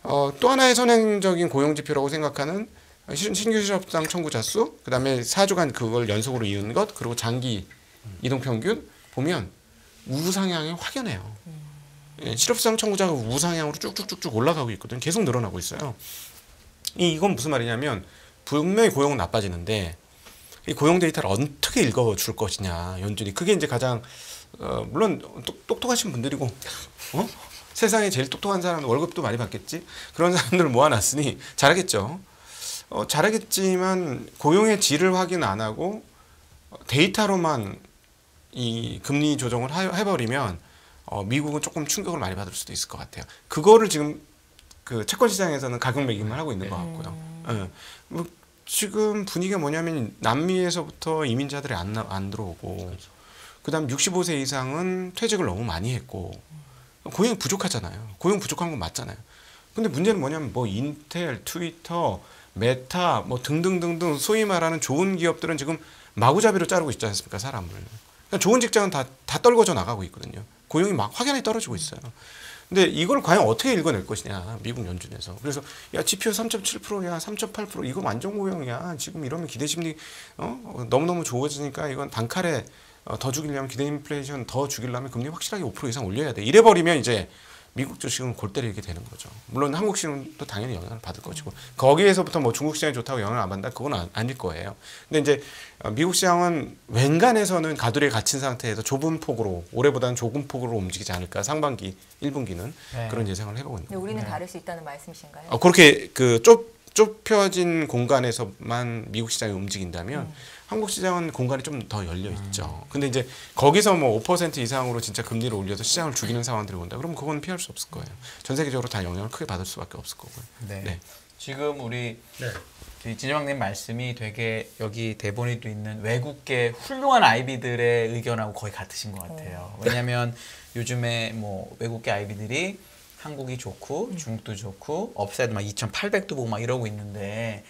또 하나의 선행적인 고용 지표라고 생각하는 신규 실업당 청구자 수, 그다음에 4주간 그걸 연속으로 이은 것, 그리고 장기 이동 평균 보면 우상향이 확연해요. 예, 실업상 청구자가 우상향으로 쭉쭉쭉쭉 올라가고 있거든요. 계속 늘어나고 있어요. 이건 무슨 말이냐면 분명히 고용은 나빠지는데 이 고용 데이터를 어떻게 읽어줄 것이냐 연준이 그게 이제 가장 물론 똑똑하신 분들이고 세상에 제일 똑똑한 사람은 월급도 많이 받겠지 그런 사람들을 모아놨으니 잘하겠죠. 잘하겠지만 고용의 질을 확인 안 하고 데이터로만 이 금리 조정을 해버리면 미국은 조금 충격을 많이 받을 수도 있을 것 같아요. 그거를 지금 채권 시장에서는 가격 매김을 하고 있는 것 같고요. 지금 분위기가 뭐냐면 남미에서부터 이민자들이 안 들어오고 그다음 65세 이상은 퇴직을 너무 많이 했고 고용이 부족하잖아요. 고용 부족한 건 맞잖아요. 근데 문제는 뭐냐면 인텔, 트위터, 메타 등등등등 소위 말하는 좋은 기업들은 지금 마구잡이로 자르고 있지 않습니까 사람을. 그러니까 좋은 직장은 다 떨궈져 나가고 있거든요. 고용이 막 확연히 떨어지고 있어요. 근데 이걸 과연 어떻게 읽어낼 것이냐 미국 연준에서. 그래서 야 지표 3.7%야 3.8% 이거 완전 고용이야. 지금 이러면 기대심리 너무너무 좋아지니까 이건 단칼에 더 죽이려면 기대 인플레이션 더 죽이려면 금리 확실하게 5% 이상 올려야 돼. 이래버리면 이제 미국 주식은 골 때리게 되는 거죠. 물론 한국 시장도 당연히 영향을 받을 것이고 거기에서부터 중국 시장이 좋다고 영향을 안 받는다 그건 아닐 거예요. 근데 이제 미국 시장은 웬간해서는 가두리에 갇힌 상태에서 좁은 폭으로 올해보다는 좁은 폭으로 움직이지 않을까 상반기 1분기는 그런 예상을 해보고 있는 거예요. 우리는 다를 수 있다는 말씀이신가요? 그렇게 좁혀진 공간에서만 미국 시장이 움직인다면 한국 시장은 공간이 좀 더 열려 있죠. 근데 이제 거기서 뭐 5% 이상으로 진짜 금리를 올려서 시장을 죽이는 상황들이 온다. 그럼 그건 피할 수 없을 거예요. 전 세계적으로 다 영향을 크게 받을 수밖에 없을 거고요. 네. 네. 지금 우리 네. 진영님 말씀이 되게 여기 대본에도 있는 외국계 훌륭한 아이비들의 의견하고 거의 같으신 것 같아요. 왜냐하면 요즘에 뭐 외국계 아이비들이 한국이 좋고 중국도 좋고 업사이드 막 2,800도 보고 막 이러고 있는데,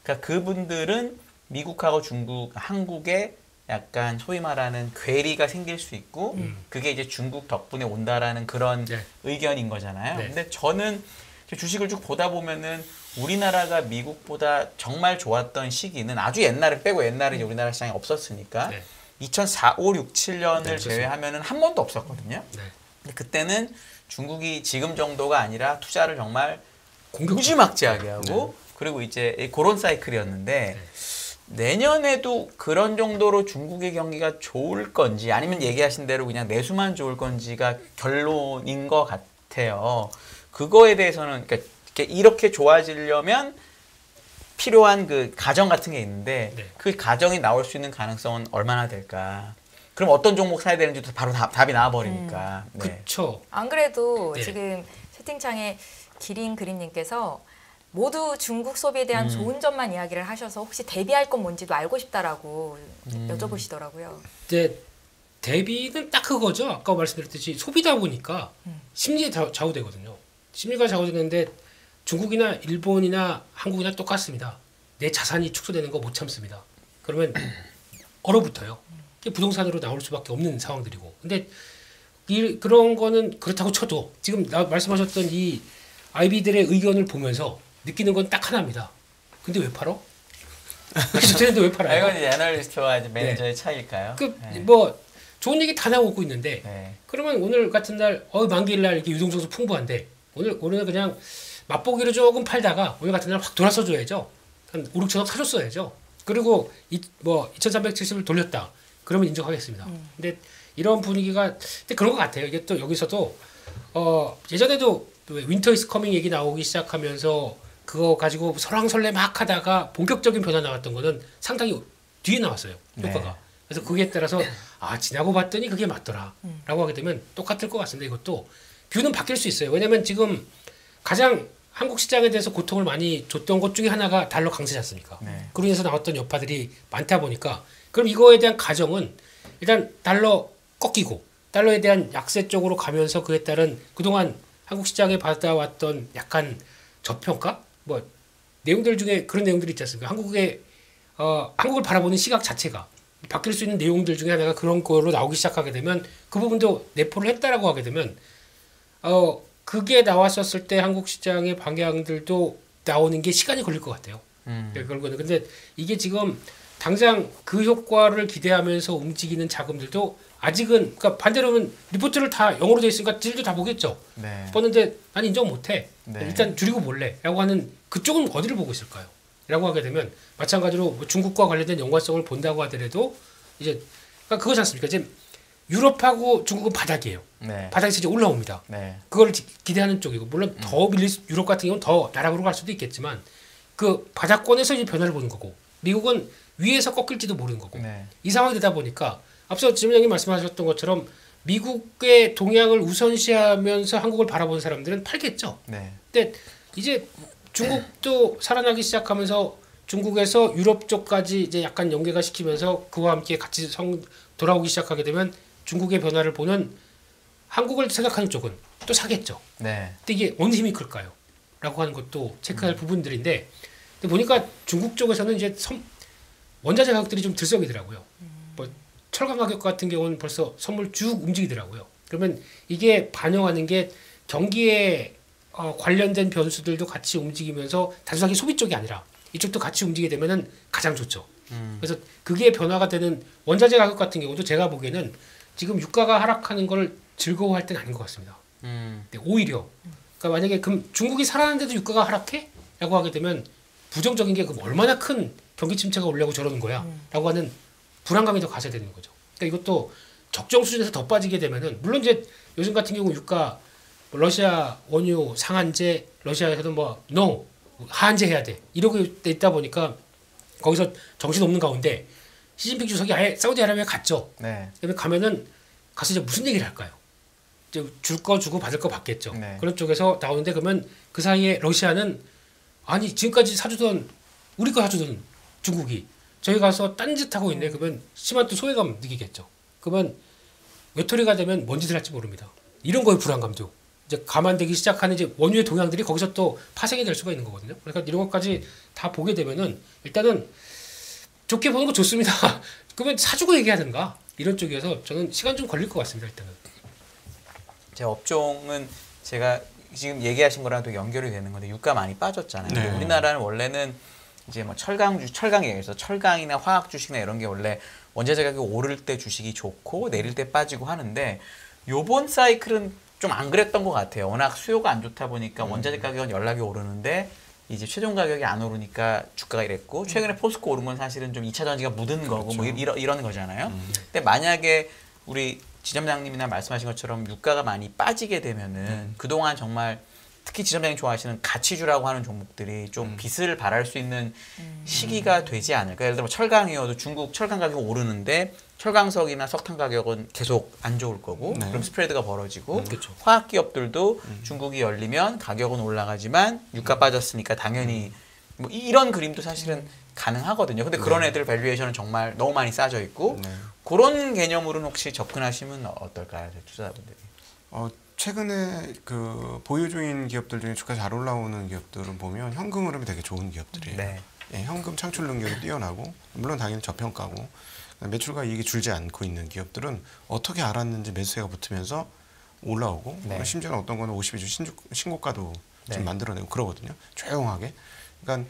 그러니까 그분들은 미국하고 중국, 한국에 약간 소위 말하는 괴리가 생길 수 있고 그게 이제 중국 덕분에 온다라는 그런 네. 의견인 거잖아요. 네. 근데 저는 주식을 쭉 보다 보면은 우리나라가 미국보다 정말 좋았던 시기는 아주 옛날을 빼고, 옛날에 이제 우리나라 시장이 없었으니까 네. 2004, 5, 6, 7년을 네, 제외하면은 한 번도 없었거든요. 네. 근데 그때는 중국이 지금 정도가 아니라 투자를 정말 공격적으로. 무지막지하게 하고 그리고 이제 그런 사이클이었는데 내년에도 그런 정도로 중국의 경기가 좋을 건지 아니면 얘기하신 대로 그냥 내수만 좋을 건지가 결론인 것 같아요. 그거에 대해서는 그러니까 이렇게 좋아지려면 필요한 그 가정 같은 게 있는데 그 가정이 나올 수 있는 가능성은 얼마나 될까? 그럼 어떤 종목 사야 되는지도 바로 답이 나와버리니까. 네. 그렇죠. 안 그래도 네. 지금 채팅창에 기린 그림님께서 모두 중국 소비에 대한 좋은 점만 이야기를 하셔서 혹시 대비할 건 뭔지도 알고 싶다라고 여쭤보시더라고요. 이제 대비는 딱 그거죠. 아까 말씀드렸듯이 소비다 보니까 심리에 좌우되거든요. 심리가 좌우되는데 중국이나 일본이나 한국이나 똑같습니다. 내 자산이 축소되는 거 못 참습니다. 그러면 얼어붙어요. 부동산으로 나올 수밖에 없는 상황들이고. 근데 그런 거는 그렇다고 쳐도 지금 말씀하셨던 이 아이비들의 의견을 보면서 느끼는 건 딱 하나입니다. 근데 왜 팔어? 되는데 왜 팔아요? 이건 이제 애널리스트와 이제 매니저의 차이일까요? 뭐 좋은 얘기 다 나오고 있는데 네. 그러면 오늘 같은 날 만기일 날 이렇게 유동성수 풍부한데 오늘 그냥 맛보기로 조금 팔다가 오늘 같은 날 확 돌아서 줘야죠. 한 5, 6천억 사줬어야죠. 그리고 2,370을 돌렸다. 그러면 인정하겠습니다. 근데 이런 분위기가 근데 그런 것 같아요. 이게 또 여기서도 예전에도 윈터 이즈 커밍 얘기 나오기 시작하면서 그거 가지고 설왕설래 막 하다가 본격적인 변화 나왔던 거는 상당히 뒤에 나왔어요. 효과가. 네. 그래서 그게 따라서 지나고 봤더니 그게 맞더라 라고 하게 되면 똑같을 것 같습니다. 이것도 뷰는 바뀔 수 있어요. 왜냐면 지금 가장 한국 시장에 대해서 고통을 많이 줬던 것 중에 하나가 달러 강세지 않습니까? 네. 그로 인해서 나왔던 여파들이 많다 보니까 그럼 이거에 대한 가정은 일단 달러 꺾이고 달러에 대한 약세 쪽으로 가면서 그에 따른 그동안 한국 시장에 받아왔던 약간 저평가? 뭐 내용들 중에 그런 내용들이 있지 않습니까? 한국을 바라보는 시각 자체가 바뀔 수 있는 내용들 중에 하나가 그런 거로 나오기 시작하게 되면 그 부분도 내포를 했다라고 하게 되면 그게 나왔었을 때 한국 시장의 방향들도 나오는 게 시간이 걸릴 것 같아요. 그런 거는 근데 이게 지금 당장 그 효과를 기대하면서 움직이는 자금들도 아직은 그러니까 반대로는 리포트를 다 영어로 돼 있으니까 질도 다 보겠죠. 네. 보는데 난 인정 못해. 네. 일단 줄이고 볼래라고 하는 그쪽은 어디를 보고 있을까요? 라고 하게 되면 마찬가지로 뭐 중국과 관련된 연관성을 본다고 하더라도 이제 그러니까 그거지 않습니까? 이제 유럽하고 중국은 바닥이에요. 네. 바닥에서 이제 올라옵니다. 네. 그걸 기대하는 쪽이고 물론 더 밀릴 유럽 같은 경우는 더 나락으로 갈 수도 있겠지만 그 바닥권에서 이제 변화를 보는 거고 미국은 위에서 꺾일지도 모르는 거고 네. 이 상황이 되다 보니까 앞서 지문장님 말씀하셨던 것처럼 미국의 동향을 우선시하면서 한국을 바라보는 사람들은 팔겠죠. 네. 근데 이제 중국도 살아나기 시작하면서 중국에서 유럽 쪽까지 이제 약간 연계가 시키면서 그와 함께 같이 돌아오기 시작하게 되면 중국의 변화를 보는 한국을 생각하는 쪽은 또 사겠죠. 네. 근데 이게 어느 힘이 클까요? 라고 하는 것도 체크할 부분들인데 근데 보니까 중국 쪽에서는 이제 원자재 가격들이 좀 들썩이더라고요. 뭐 철강 가격 같은 경우는 벌써 선물 쭉 움직이더라고요. 그러면 이게 반영하는 게 경기에 관련된 변수들도 같이 움직이면서 단순하게 소비 쪽이 아니라 이쪽도 같이 움직이게 되면은 가장 좋죠. 그래서 그게 변화가 되는 원자재 가격 같은 경우도 제가 보기에는 지금 유가가 하락하는 걸 즐거워할 때는 아닌 것 같습니다. 근데 오히려 그러니까 만약에 그럼 중국이 살아나는데도 유가가 하락해? 라고 하게 되면 부정적인 게 그럼 얼마나 큰 경기 침체가 오려고 저러는 거야? 라고 하는 불안감이 더 가세되는 거죠. 그러니까 이것도 적정 수준에서 더 빠지게 되면은 물론 이제 요즘 같은 경우 유가 러시아 원유 상한제 러시아에서도 뭐 no 한제해야 돼. 이러고 있다 보니까 거기서 정신 없는 가운데 시진핑 주석이 아예 사우디아라비아에 갔죠. 네. 그다음에 가면은 가서 이제 무슨 얘기를 할까요? 이제 줄 거 주고 받을 거 받겠죠. 네. 그런 쪽에서 나오는데 그러면 그 사이에 러시아는 아니 지금까지 사주던 우리 거 사주던 중국이 저희 가서 딴짓하고 있네. 그러면 심한 또 소외감 느끼겠죠. 그러면 외톨이가 되면 뭔 짓을 할지 모릅니다. 이런 거에 불안감도 이제 감안되기 시작하는 이제 원유의 동향들이 거기서 또 파생이 될 수가 있는 거거든요. 그러니까 이런 것까지 다 보게 되면은 일단은 좋게 보는 거 좋습니다. 그러면 사주고 얘기하든가 이런 쪽에서 저는 시간 좀 걸릴 것 같습니다. 일단은. 제 업종은 제가 지금 얘기하신 거랑 또 연결이 되는 건데 유가 많이 빠졌잖아요. 네. 우리나라는 원래는 이제 뭐 철강에서 철강이나 화학 주식이나 이런 게 원래 원자재 가격이 오를 때 주식이 좋고 내릴 때 빠지고 하는데 요번 사이클은 좀 안 그랬던 것 같아요. 워낙 수요가 안 좋다 보니까 원자재 가격은 연락이 오르는데 이제 최종 가격이 안 오르니까 주가가 이랬고 최근에 포스코 오른 건 사실은 좀 2차 전지가 묻은 거고 뭐 이런 거잖아요. 근데 만약에 우리 지점장님이나 말씀하신 것처럼 유가가 많이 빠지게 되면은 그동안 정말 특히 지점장님 좋아하시는 가치주라고 하는 종목들이 좀 빚을 발할 수 있는 시기가 되지 않을까. 예를 들어 철강이어도 중국 철강 가격이 오르는데 철강석이나 석탄 가격은 계속 안 좋을 거고 네. 그럼 스프레드가 벌어지고 그렇죠. 화학 기업들도 중국이 열리면 가격은 올라가지만 유가 빠졌으니까 당연히 뭐 이런 그림도 사실은 가능하거든요. 근데 그런 애들 밸류에이션은 정말 너무 많이 싸져 있고 네. 그런 개념으로는 혹시 접근하시면 어떨까요, 투자자분들이? 최근에 그 보유주인 기업들 중에 주가 잘 올라오는 기업들은 보면 현금 흐름이 되게 좋은 기업들이에요. 네. 예, 현금 창출 능력이 뛰어나고 물론 당연히 저평가고 매출과 이익이 줄지 않고 있는 기업들은 어떻게 알았는지 매수세가 붙으면서 올라오고 네. 심지어는 어떤 거는 52주 신고가도 네. 좀 만들어내고 그러거든요. 조용하게. 그러니까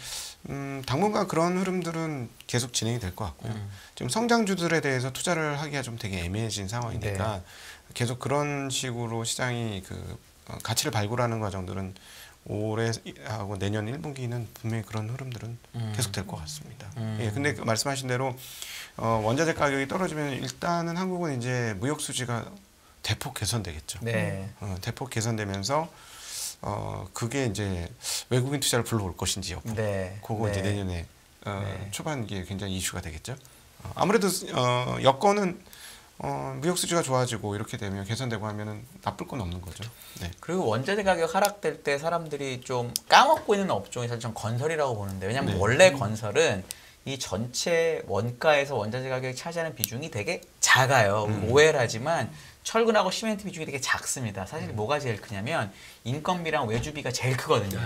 당분간 그런 흐름들은 계속 진행이 될 것 같고요. 지금 성장주들에 대해서 투자를 하기가 좀 되게 애매해진 상황이니까 네. 계속 그런 식으로 시장이 그 가치를 발굴하는 과정들은 올해하고 내년 1분기는 분명히 그런 흐름들은 계속 될 것 같습니다. 예, 근데 그 말씀하신 대로 원자재 가격이 떨어지면 일단은 한국은 이제 무역 수지가 대폭 개선되겠죠. 네. 대폭 개선되면서 그게 이제 외국인 투자를 불러올 것인지 여부. 네. 그거 네. 이제 내년에 네. 초반기에 굉장히 이슈가 되겠죠. 아무래도 여건은 무역 수지가 좋아지고 이렇게 되면 개선되고 하면은 나쁠 건 없는 거죠. 네. 그리고 원자재 가격 하락될 때 사람들이 좀 까먹고 있는 업종이 사실 좀 건설이라고 보는데 왜냐하면 네. 원래 건설은 이 전체 원가에서 원자재 가격이 차지하는 비중이 되게 작아요. 오해를 하지만 철근하고 시멘트 비중이 되게 작습니다. 사실 뭐가 제일 크냐면 인건비랑 외주비가 제일 크거든요.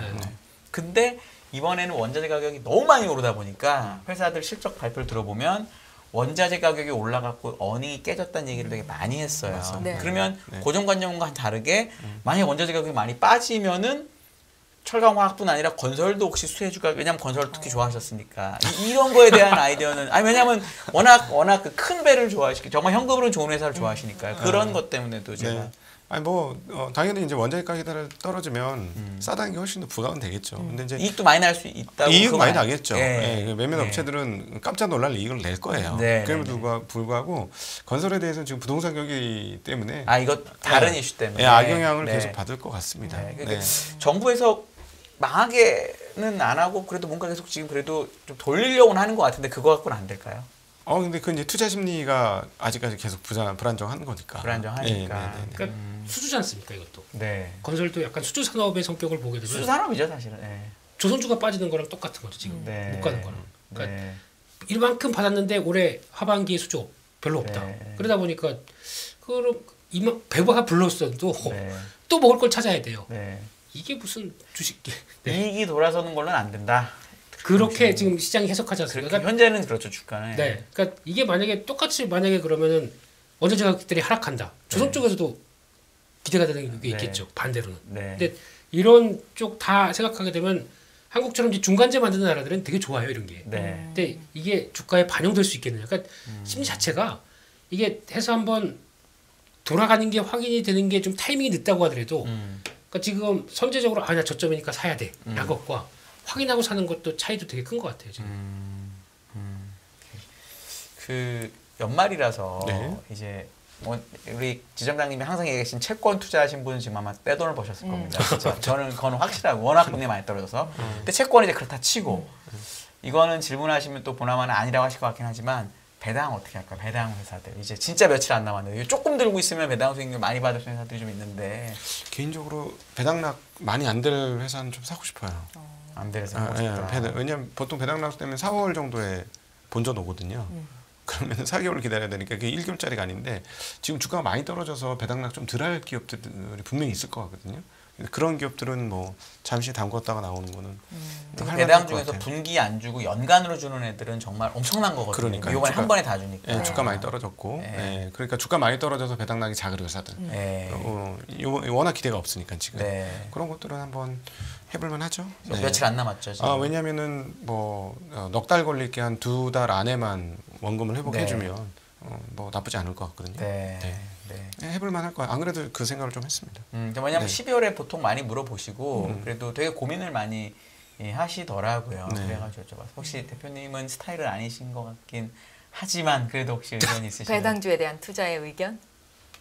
근데 이번에는 원자재 가격이 너무 많이 오르다 보니까 회사들 실적 발표를 들어보면 원자재 가격이 올라갔고 어닝이 깨졌다는 얘기를 되게 많이 했어요. 네. 그러면 네. 고정관념과 다르게 만약에 원자재 가격이 많이 빠지면은 철강화학뿐 아니라 건설도 혹시 수혜주가 왜냐면 건설 특히 좋아하셨으니까 이런 거에 대한 아이디어는 아니 왜냐면 워낙 그 큰 배를 좋아하시고 정말 현금으로는 좋은 회사를 좋아하시니까요. 그런 것 때문에도 제가 네. 아니 뭐 당연히 이제 원자재 가격이 떨어지면 싸다는 게 훨씬 더 부담은 되겠죠. 근데 이제 이익도 많이 날 수 있다고 이익 많이 그건 나겠죠. 예. 예, 몇몇 예. 업체들은 깜짝 놀랄 이익을 낼 거예요. 네, 그럼에도 네, 불구하고 건설에 대해서는 지금 부동산 경기 때문에 아 이거 다른 이슈 때문에 악영향을 네. 계속 받을 것 같습니다. 네. 네. 그러니까 정부에서 망하게는 안 하고 그래도 뭔가 계속 지금 그래도 좀 돌리려고는 하는 것 같은데 그거 갖고는 안 될까요? 근데 그 이제 투자 심리가 아직까지 계속 불안정한 거니까. 불안정하니까. 그러니까 수주지 않습니까 이것도. 네. 건설도 약간 수주 산업의 성격을 보게 되면 수산업이죠 사실은. 네. 조선주가 빠지는 거랑 똑같은 거죠 지금. 네. 못 가는 거랑. 그러니까 네. 이만큼 받았는데 올해 하반기에 수조 별로 없다. 네. 그러다 보니까 그럼 배가 불렀어도 네. 또 먹을 걸 찾아야 돼요. 네. 이게 무슨 주식? 이익이 돌아서는 걸로는 안 된다. 그렇게 지금 시장이 해석하지 않습니까? 그러니까 현재는 그렇죠 주가는. 네. 그러니까 이게 똑같이 그러면은 원자재 가격들이 하락한다. 조선 쪽에서도 기대가 되는 게 있겠죠. 반대로는. 네. 근데 이런 쪽 다 생각하게 되면 한국처럼 이제 중간재 만드는 나라들은 되게 좋아요 이런 게. 네. 근데 이게 주가에 반영될 수 있겠느냐. 그러니까 심리 자체가 이게 해서 한번 돌아가는 게 확인이 되는 게 좀 타이밍이 늦다고 하더라도 그러니까 지금 선제적으로 나 저점이니까 사야 돼. 라는 것과 확인하고 사는 것도 차이도 되게 큰 것 같아요 지금. 그 연말이라서 네. 이제 뭐 우리 지점장님이 항상 얘기하신 채권 투자하신 분은 지금 아마 떼돈을 버셨을 겁니다. 진짜. 저는 그건 확실하고 워낙 금리 많이 떨어져서. 근데 채권은 이제 그렇다 치고 이거는 질문하시면 또 보나마나 아니라고 하실 것 같긴 하지만 배당 어떻게 할까요? 배당 회사들 이제 진짜 며칠 안 남았는데 조금 들고 있으면 배당 수익률 많이 받을 수 있는 회사들이 좀 있는데 개인적으로 배당락 많이 안 될 회사는 좀 사고 싶어요. 안 되는 회사. 왜냐면 보통 배당락 때문에 4월 정도에 본전 오거든요. 그러면 4개월을 기다려야 되니까 그게 1개월짜리가 아닌데 지금 주가가 많이 떨어져서 배당락 좀 덜 할 기업들이 분명히 있을 것 같거든요. 그런 기업들은 뭐 잠시 담궜다가 나오는 거는 배당 중에서 분기 안 주고 연간으로 주는 애들은 정말 엄청난 거거든요. 그러니까 이번에 한 번에 다 주니까. 예, 주가 많이 떨어졌고, 그러니까 주가 많이 떨어져서 배당락이 작은 회사들. 워낙 기대가 없으니까 지금 그런 것들은 한번 해볼만 하죠. 며칠 안 남았죠. 지금. 왜냐면은 뭐 넉 달 걸릴게 한 2달 안에만 원금을 회복해주면 뭐 나쁘지 않을 것 같거든요. 해볼만 할 거야. 안 그래도 그 생각을 좀 했습니다. 왜냐하면 12월에 보통 많이 물어보시고 그래도 되게 고민을 많이 하시더라고요. 그래가지고 여쭤봤어요. 혹시 대표님은 스타일은 아니신 것 같긴 하지만 그래도 혹시 의견이 있으시면 배당주에 대한 투자의 의견?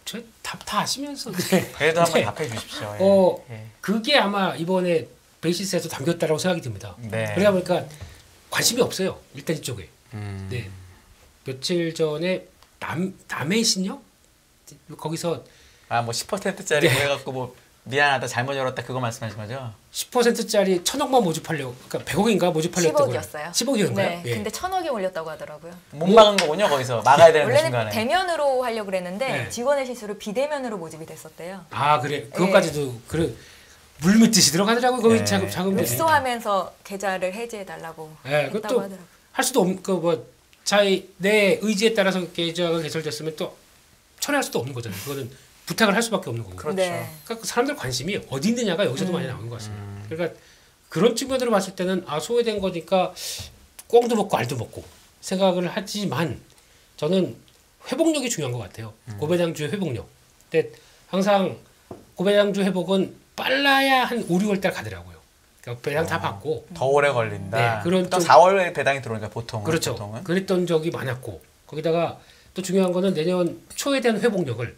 저 다 아시면서 그래도 한번 답해 주십시오. 그게 아마 이번에 베이시스에서 담겼다라고 생각이 듭니다. 그러다 보니까 관심이 없어요. 일단 이쪽에. 며칠 전에 남의 신역 거기서 뭐 10%짜리 해갖고 뭐 미안하다 잘못 열었다 그거 말씀하신 거죠? 10%짜리 1,000억만 모집하려고 그러니까 100억인가 모집하려고 10억이었어요. 10억이었나요? 네. 근데 1,000억이 올렸다고 하더라고요. 못 막은 거군요. 거기서 막아야 되는 원래는 순간에. 대면으로 하려고 그랬는데 직원의 실수로 비대면으로 모집이 됐었대요. 아 그래. 그것까지도 그래. 물밀듯이 들어가더라고요. 거기 자금들이. 흡수하면서 계좌를 해지해 달라고 했다고 하더라고요. 할 수도 없고 내 의지에 따라서 계좌가 개설됐으면 또 철회할 수도 없는 거잖아요. 그거는 부탁을 할 수밖에 없는 거고. 그렇죠. 그러니까 사람들 관심이 어디 있느냐가 여기서도 많이 나오는 것 같습니다. 그러니까 그런 측면으로 봤을 때는 소외된 거니까 꽁도 먹고 알도 먹고 생각을 하지만 저는 회복력이 중요한 것 같아요. 고배당주의 회복력. 근데 항상 고배당주 회복은 빨라야 한 5, 6월 달 가더라고요. 그러니까 배당 다 받고 더 오래 걸린다. 네, 그런 또 4월에 배당이 들어오니까 보통은. 그렇죠. 보통은. 그랬던 적이 많았고 거기다가 또 중요한 거는 내년 초에 대한 회복력을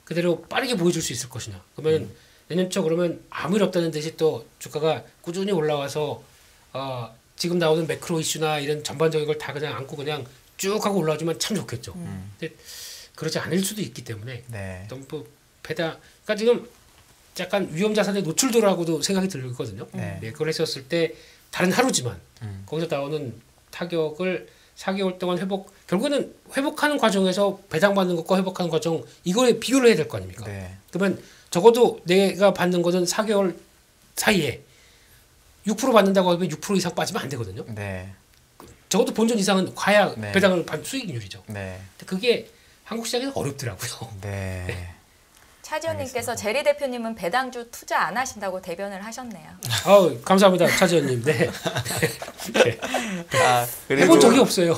그대로 빠르게 보여줄 수 있을 것이냐. 그러면 내년 초 그러면 아무 일 없다는 듯이 또 주가가 꾸준히 올라와서 지금 나오는 매크로 이슈나 이런 전반적인 걸 다 그냥 안고 그냥 쭉 하고 올라와주면 참 좋겠죠. 근데 그러지 않을 수도 있기 때문에 너무 배당 그러니까 지금 약간 위험 자산에 노출도라고도 생각이 들거든요. 그걸 했었을 때 다른 하루지만 거기서 나오는 타격을 4개월 동안 결국에는 회복하는 과정에서 배당받는 것과 회복하는 과정 이거에 비교를 해야 될 거 아닙니까? 그러면 적어도 내가 받는 것은 4개월 사이에 6% 받는다고 하면 6% 이상 빠지면 안 되거든요. 적어도 본전 이상은 가야 배당을 받는 수익률이죠. 근데 그게 한국 시장에서 어렵더라고요. 차지현님께서 제리 대표님은 배당주 투자 안 하신다고 대변을 하셨네요. 감사합니다, 차지현님. 해본 적이 없어요.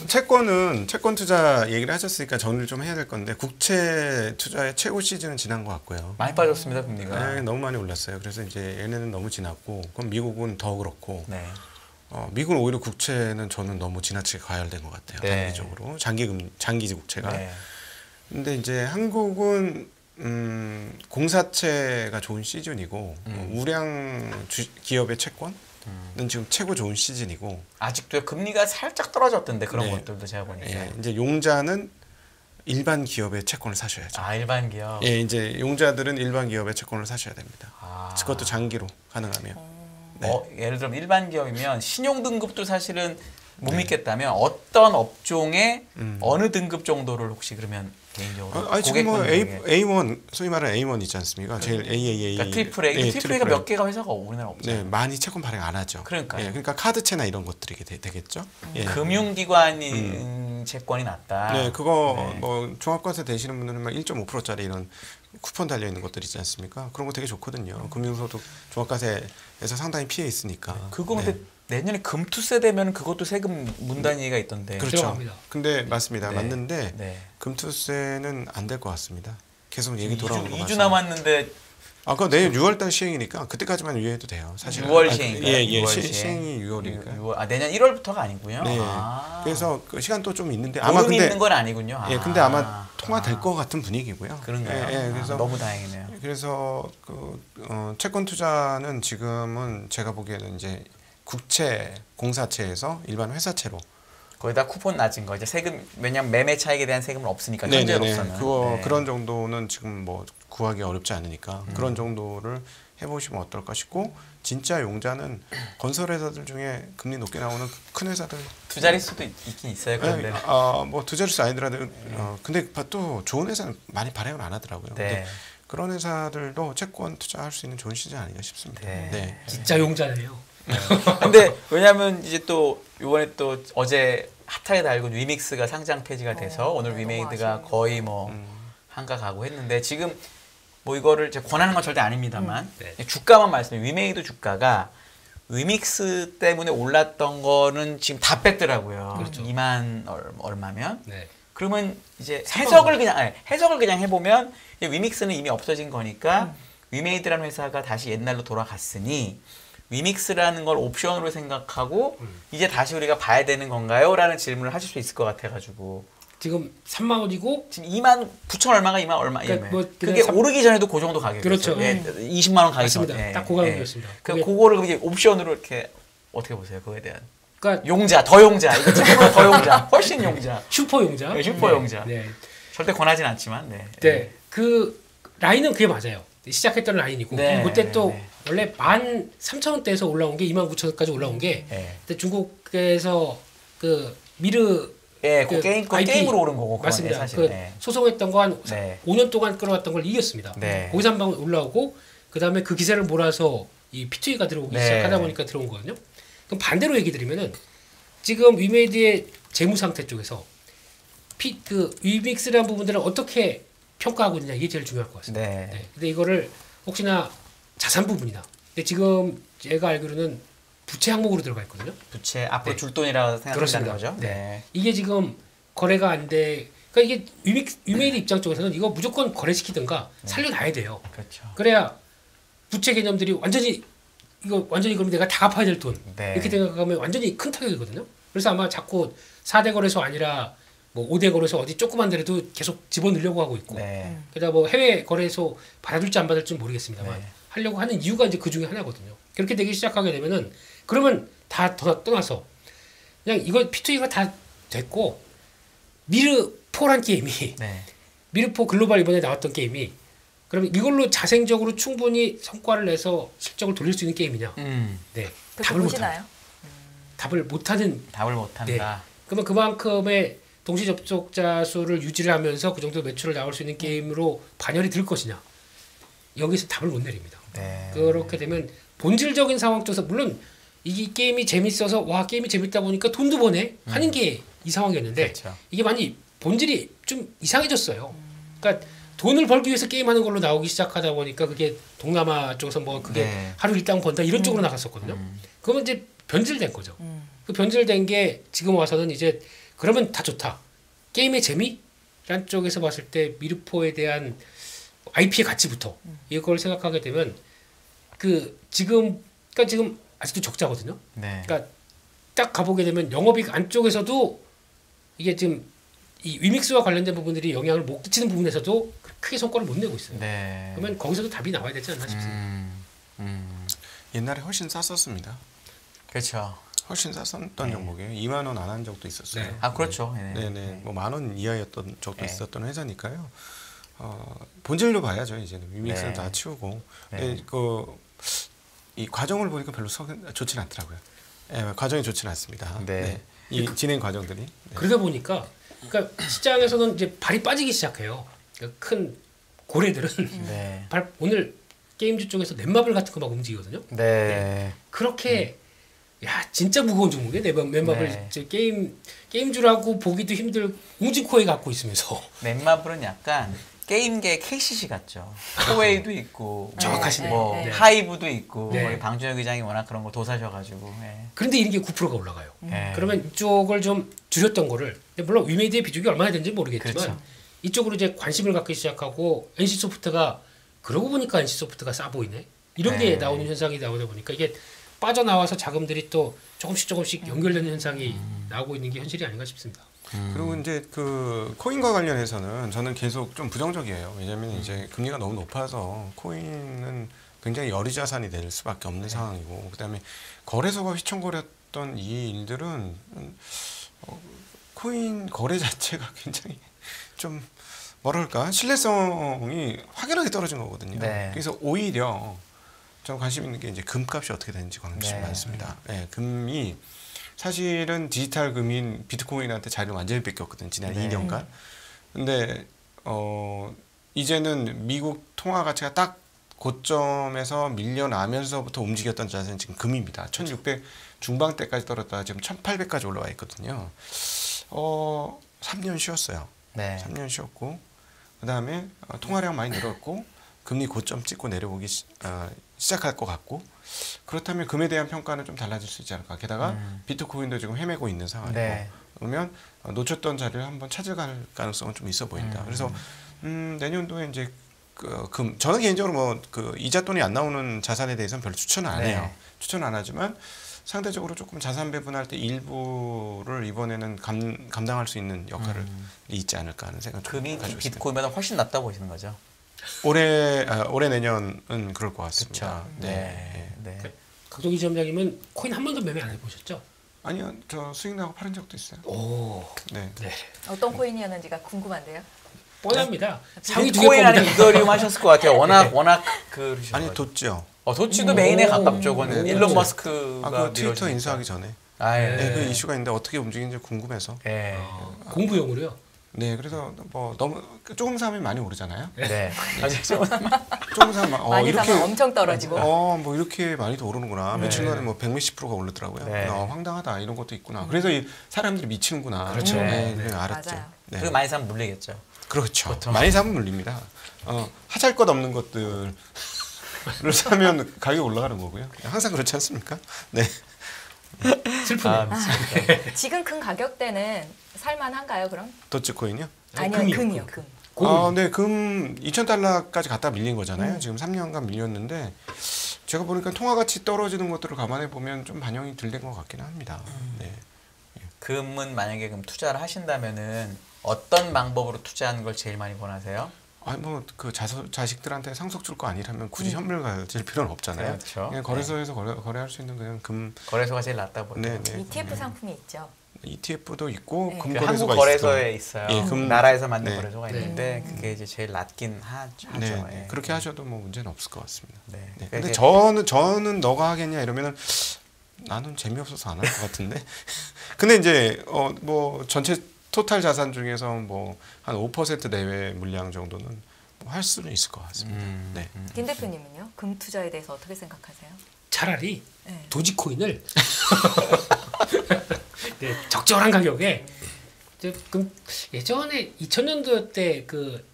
채권 투자 얘기를 하셨으니까 정리를 좀 해야 될 건데 국채 투자의 최고 시즌은 지난 것 같고요. 많이 빠졌습니다, 금리가. 너무 많이 올랐어요. 그래서 이제 얘네는 너무 지났고, 그럼 미국은 더 그렇고. 미국은 오히려 국채는 저는 너무 지나치게 과열된 것 같아요. 단기적으로 장기 국채가. 근데 이제 한국은 공사채가 좋은 시즌이고 우량 기업의 채권은 지금 최고 좋은 시즌이고 아직도 금리가 살짝 떨어졌던데 그런 것들도 제가 보니까 이제 용자는 일반 기업의 채권을 사셔야죠. 일반 기업. 이제 용자들은 일반 기업의 채권을 사셔야 됩니다. 그것도 장기로 가능하면. 예를 들면 일반 기업이면 신용 등급도 사실은 못 믿겠다면 어떤 업종의 어느 등급 정도를 혹시 그러면 개인적으로 지금 뭐 A1 소위 말하는 A1 있지 않습니까? 제일 AAA 그러니까 트리플 A, 트리플 A가 몇 개가 회사가 우리나라 없죠. 많이 채권 발행 안 하죠. 그러니까 카드채나 이런 것들이 되겠죠. 금융기관 채권이 낫다. 그거 뭐 종합과세 되시는 분들은 막 1.5%짜리 이런 쿠폰 달려 있는 것들 있지 않습니까? 그런 거 되게 좋거든요. 금융소득 종합과세에서 상당히 피해 있으니까. 그거 근데 내년에 금투세 되면 그것도 세금 문단위가 있던데. 그렇죠. 근데 맞습니다. 맞는데 금투세는 안 될 것 같습니다. 계속 얘기 돌아오는 거 맞아요. 2주 남았는데 아까 내일 6월달 시행이니까 그때까지만 유예해도 돼요. 사실 6월 시행인가요? 예, 6월 시행이 6월이니까요. 내년 1월부터가 아니고요. 네. 아. 그래서 그 시간도 좀 있는데 아마 근데 근데 있는 건 아니군요. 예, 근데 아마 통과될 것 같은 분위기고요. 그런가요? 예, 그래서 너무 다행이네요. 그래서 채권 투자는 지금은 제가 보기에는 이제 국채, 공사채에서 일반 회사채로 거기다 쿠폰 낮은 거 이제 세금 왜냐면 매매 차익에 대한 세금은 없으니까 현재로서는 네. 그런 정도는 지금 뭐 구하기 어렵지 않으니까 그런 정도를 해보시면 어떨까 싶고 진짜 용자는 건설회사들 중에 금리 높게 나오는 큰 회사들 두 자릿수도 있긴 있어요. 그런데 뭐 두 자릿수 아니더라도 근데 또 좋은 회사는 많이 발행을 안 하더라고요. 네. 근데 그런 회사들도 채권 투자할 수 있는 좋은 시장 아닌가 싶습니다. 네. 네. 진짜 용자네요. 근데 왜냐하면 이제 또 이번에 또 어제 핫하게 달고 위믹스가 상장 폐지가 돼서 오늘 위메이드가 거의 뭐 한가 가고 했는데 지금 뭐 이거를 제가 권하는 건 절대 아닙니다만 네. 주가만 말씀해 위메이드 주가가 위믹스 때문에 올랐던 거는 지금 다 뺐더라고요. 그렇죠. 2만 얼마면 네. 그러면 이제 해석을 그냥 해보면 위믹스는 이미 없어진 거니까 위메이드라는 회사가 다시 옛날로 돌아갔으니 위믹스라는 걸 옵션으로 생각하고 이제 다시 우리가 봐야 되는 건가요? 라는 질문을 하실 수 있을 것 같아가지고 지금 3만 원이고 지금 2만 9천 얼마가 2만 얼마 그러니까 뭐 그게 오르기 전에도 그 정도 가격이었어요. 그렇죠. 예, 20만 원 가기 맞습니다. 전에 딱 그 가격이었습니다. 그거를 이제 옵션으로 이렇게 어떻게 보세요? 그거에 대한 그러니까 용자, 더 용자, 이거 지금은 더 용자, 훨씬 용자, 슈퍼 용자, 네, 슈퍼 용자. 네. 절대 권하진 않지만, 네. 네, 그 라인은 그게 맞아요. 시작했던 라인이고 네, 그때 또 네. 원래 13,000원대에서 올라온 게 29,000원까지 올라온 게 근데 중국에서 그 미르 그 게임으로 오른 거고 맞습니다. 사실, 그 소송했던 거 한 5년 동안 끌어왔던 걸 이겼습니다. 거기서 한 방 올라오고 그 다음에 그 기세를 몰아서 이 P2E가 들어오기 시작하다 보니까 들어온 거거든요. 그럼 반대로 얘기 드리면은 지금 위메이드의 재무 상태 쪽에서 그 위믹스라는 부분들을 어떻게 평가하고 있느냐 이게 제일 중요할 것 같습니다. 네. 근데 이거를 혹시나 자산 부분이다. 근데 지금 제가 알기로는 부채 항목으로 들어가 있거든요. 부채 앞으로 줄 돈이라고 생각한다는 거죠. 네. 이게 지금 거래가 안 돼. 그러니까 이게 위메이드 입장 쪽에서는 이거 무조건 거래시키든가 살려놔야 돼요. 그렇죠. 그래야 부채 개념들이 완전히 그럼 내가 다 갚아야 될 돈 이렇게 생각하면 완전히 큰 타격이거든요. 그래서 아마 자꾸 4대 거래소 아니라 뭐 5대 거래소 어디 조그만 데라도 계속 집어넣으려고 하고 있고 게다가 뭐 해외 거래소 받아줄지 안 받을지 모르겠습니다만 하려고 하는 이유가 이제 그 중에 하나거든요. 그렇게 되기 시작하게 되면은 그러면 다 떠나서 그냥 이거 P2E가 다 됐고 미르4란 게임이 미르4 글로벌 이번에 나왔던 게임이 그러면 이걸로 자생적으로 충분히 성과를 내서 실적을 돌릴 수 있는 게임이냐? 네, 답을 못하나요? 답을 못한다. 네. 그러면 그만큼의 동시 접속자 수를 유지를 하면서 그 정도 매출을 나올 수 있는 게임으로 반열이 들 것이냐? 여기서 답을 못 내립니다. 그렇게 되면 본질적인 상황 쪽에서 물론 이 게임이 재밌어서 와 게임이 재밌다 보니까 돈도 버네 하는 게 이 상황이었는데 이게 많이 본질이 좀 이상해졌어요. 그러니까 돈을 벌기 위해서 게임하는 걸로 나오기 시작하다 보니까 그게 동남아 쪽에서 뭐 그게 하루 일당 번다 이런 쪽으로 나갔었거든요. 그러면 이제 변질된 거죠. 그 변질된 게 지금 와서는 이제 그러면 다 좋다. 게임의 재미란 쪽에서 봤을 때 미르4에 대한 IP의 가치부터 이걸 생각하게 되면 지금 아직도 적자거든요. 그러니까 딱 가보게 되면 영업이익 안쪽에서도 이게 지금 이 위믹스와 관련된 부분들이 영향을 못 끼치는 부분에서도 크게 성과를 못 내고 있어요. 그러면 거기서도 답이 나와야 되지 않나 싶습니다. 옛날에 훨씬 쌌었습니다. 그렇죠. 훨씬 쌌었던 종목이에요. 2만 원 안 한 적도 있었어요. 그렇죠. 네네. 뭐 10,000원 이하였던 적도 있었던 회사니까요. 본질로 봐야죠. 이제는 위믹스는 다 치우고. 이 과정을 보니까 별로 좋지는 않더라고요. 과정이 좋지는 않습니다. 이 진행 과정들이. 그러다 보니까 그러니까 시장에서는 이제 발이 빠지기 시작해요. 그러니까 큰 고래들은 오늘 게임주 쪽에서 넷마블 같은 거 막 움직이거든요. 그렇게 야 진짜 무거운 종목이에요. 넷마블 게임주라고 보기도 힘들 웅진코에 갖고 있으면서. 넷마블은 약간 게임계 KCC 같죠. 코웨이도 있고, 정확하시네요. 뭐 하이브도 있고, 방준혁 의장이 워낙 그런 거 도사셔가지고. 그런데 이런 게 9%가 올라가요. 그러면 이쪽을 좀 줄였던 거를 물론 위메이드의 비중이 얼마나 되는지 모르겠지만 이쪽으로 이제 관심을 갖기 시작하고 NC소프트가 그러고 보니까 NC소프트가 싸 보이네. 이런 게 나오는 현상이 나오다 보니까 이게 빠져나와서 자금들이 또 조금씩 연결되는 현상이 나오고 있는 게 현실이 아닌가 싶습니다. 그리고 이제 그 코인과 관련해서는 저는 계속 좀 부정적이에요. 왜냐하면 이제 금리가 너무 높아서 코인은 굉장히 열의 자산이 될 수밖에 없는 상황이고, 그다음에 거래소가 휘청거렸던 이 일들은 코인 거래 자체가 굉장히 좀 뭐랄까 신뢰성이 확연하게 떨어진 거거든요. 네. 그래서 오히려 저 관심 있는 게 이제 금값이 어떻게 되는지 관심 많습니다. 네, 금이 사실은 디지털 금인 비트코인한테 자리를 완전히 뺏겼거든 지난 2년간. 근데 이제는 미국 통화 가치가 딱 고점에서 밀려나면서부터 움직였던 자산은 지금 금입니다. 1600 중반대까지 떨어졌다가 지금 1800까지 올라와 있거든요. 3년 쉬었어요. 3년 쉬었고 그다음에 통화량 많이 늘었고 금리 고점 찍고 내려오기 시작할 것 같고, 그렇다면 금에 대한 평가는 좀 달라질 수 있지 않을까. 게다가 비트코인도 지금 헤매고 있는 상황이고, 그러면 놓쳤던 자리를 한번 찾아갈 가능성은 좀 있어 보인다. 그래서 내년도에 이제 저는 개인적으로 뭐 그 이자 돈이 안 나오는 자산에 대해서는 별로 추천을 안 해요. 추천 안 하지만 상대적으로 조금 자산 배분할 때 일부를 이번에는 감당할 수 있는 역할을 있지 않을까 하는 생각 좀 금이 가지고 있습니다. 비트코인보다 훨씬 낫다고 보시는 거죠? 올해 내년은 그럴 것 같습니다. 네. 각종이 점장님은 코인 한 번도 매매 안 해보셨죠? 아니요, 저 수익 나고 팔은 적도 있어요. 오, 네. 어떤 코인이었는지가 궁금한데요. 뻔합니다. 상위 두 개 비트코인 아니면 겁니다. 이더리움 하셨을 것 같아요. 워낙 그러신 아니 거죠. 도찌요. 도치도 메인에 가깝죠. 그건 네, 일론 네. 머스크가 그 트위터 밀어주니까. 인수하기 전에 그 이슈가 있는데 어떻게 움직이는지 궁금해서. 공부용으로요? 네, 그래서 뭐 너무 조금 사면 많이 오르잖아요. 네. 조금 사면 많이 이렇게 사면 엄청 떨어지고. 뭐 이렇게 많이 더 오르는구나. 며칠 만에 뭐 100몇십 %가 오르더라고요. 황당하다 이런 것도 있구나. 그래서 이 사람들이 미치는구나. 그렇죠. 네, 알았죠. 맞아요. 네. 그리고 많이 사면 물리겠죠. 그렇죠. 보통. 많이 사면 물립니다. 하잘 것 없는 것들을 사면 가격이 올라가는 거고요. 항상 그렇지 않습니까? 네. 슬프네요. 지금 금 가격대는 살만한가요, 그럼? 도치코인이요? 아니요, 금이요, 금. 네, 금 2,000달러까지 갖다 밀린 거잖아요. 지금 3년간 밀렸는데 제가 보니까 통화 가치 떨어지는 것들을 감안해 보면 좀 반영이 덜 된 것 같기는 합니다. 네. 금은 만약에 그럼 투자를 하신다면은 어떤 방법으로 투자하는 걸 제일 많이 권하세요? 뭐 그 자식들한테 상속 줄 거 아니라면 굳이 현물 가질 필요는 없잖아요. 그렇죠. 그냥 거래소에서 거래할 수 있는 그냥 금. 거래소가 제일 낫다 보죠. 네. ETF 상품이 있죠. ETF도 있고 금 그 거래소가 한국 거래소에 있어요. 금 나라에서 만든 네. 거래소가 있는데 그게 이제 제일 낫긴 하죠. 네. 그렇게 하셔도 뭐 문제는 없을 것 같습니다. 네. 네. 근데 저는 너가 하겠냐 이러면은 나는 재미없어서 안 할 것 같은데. 근데 이제 뭐 전체 토탈 자산 중에서 뭐 한 5% 내외 물량 정도는 뭐 할 수는 있을 것 같습니다. 네. 김 대표님은요? 금 투자에 대해서 어떻게 생각하세요? 차라리 도지코인을 네, 적절한 가격에 예전에 2000년도 때 그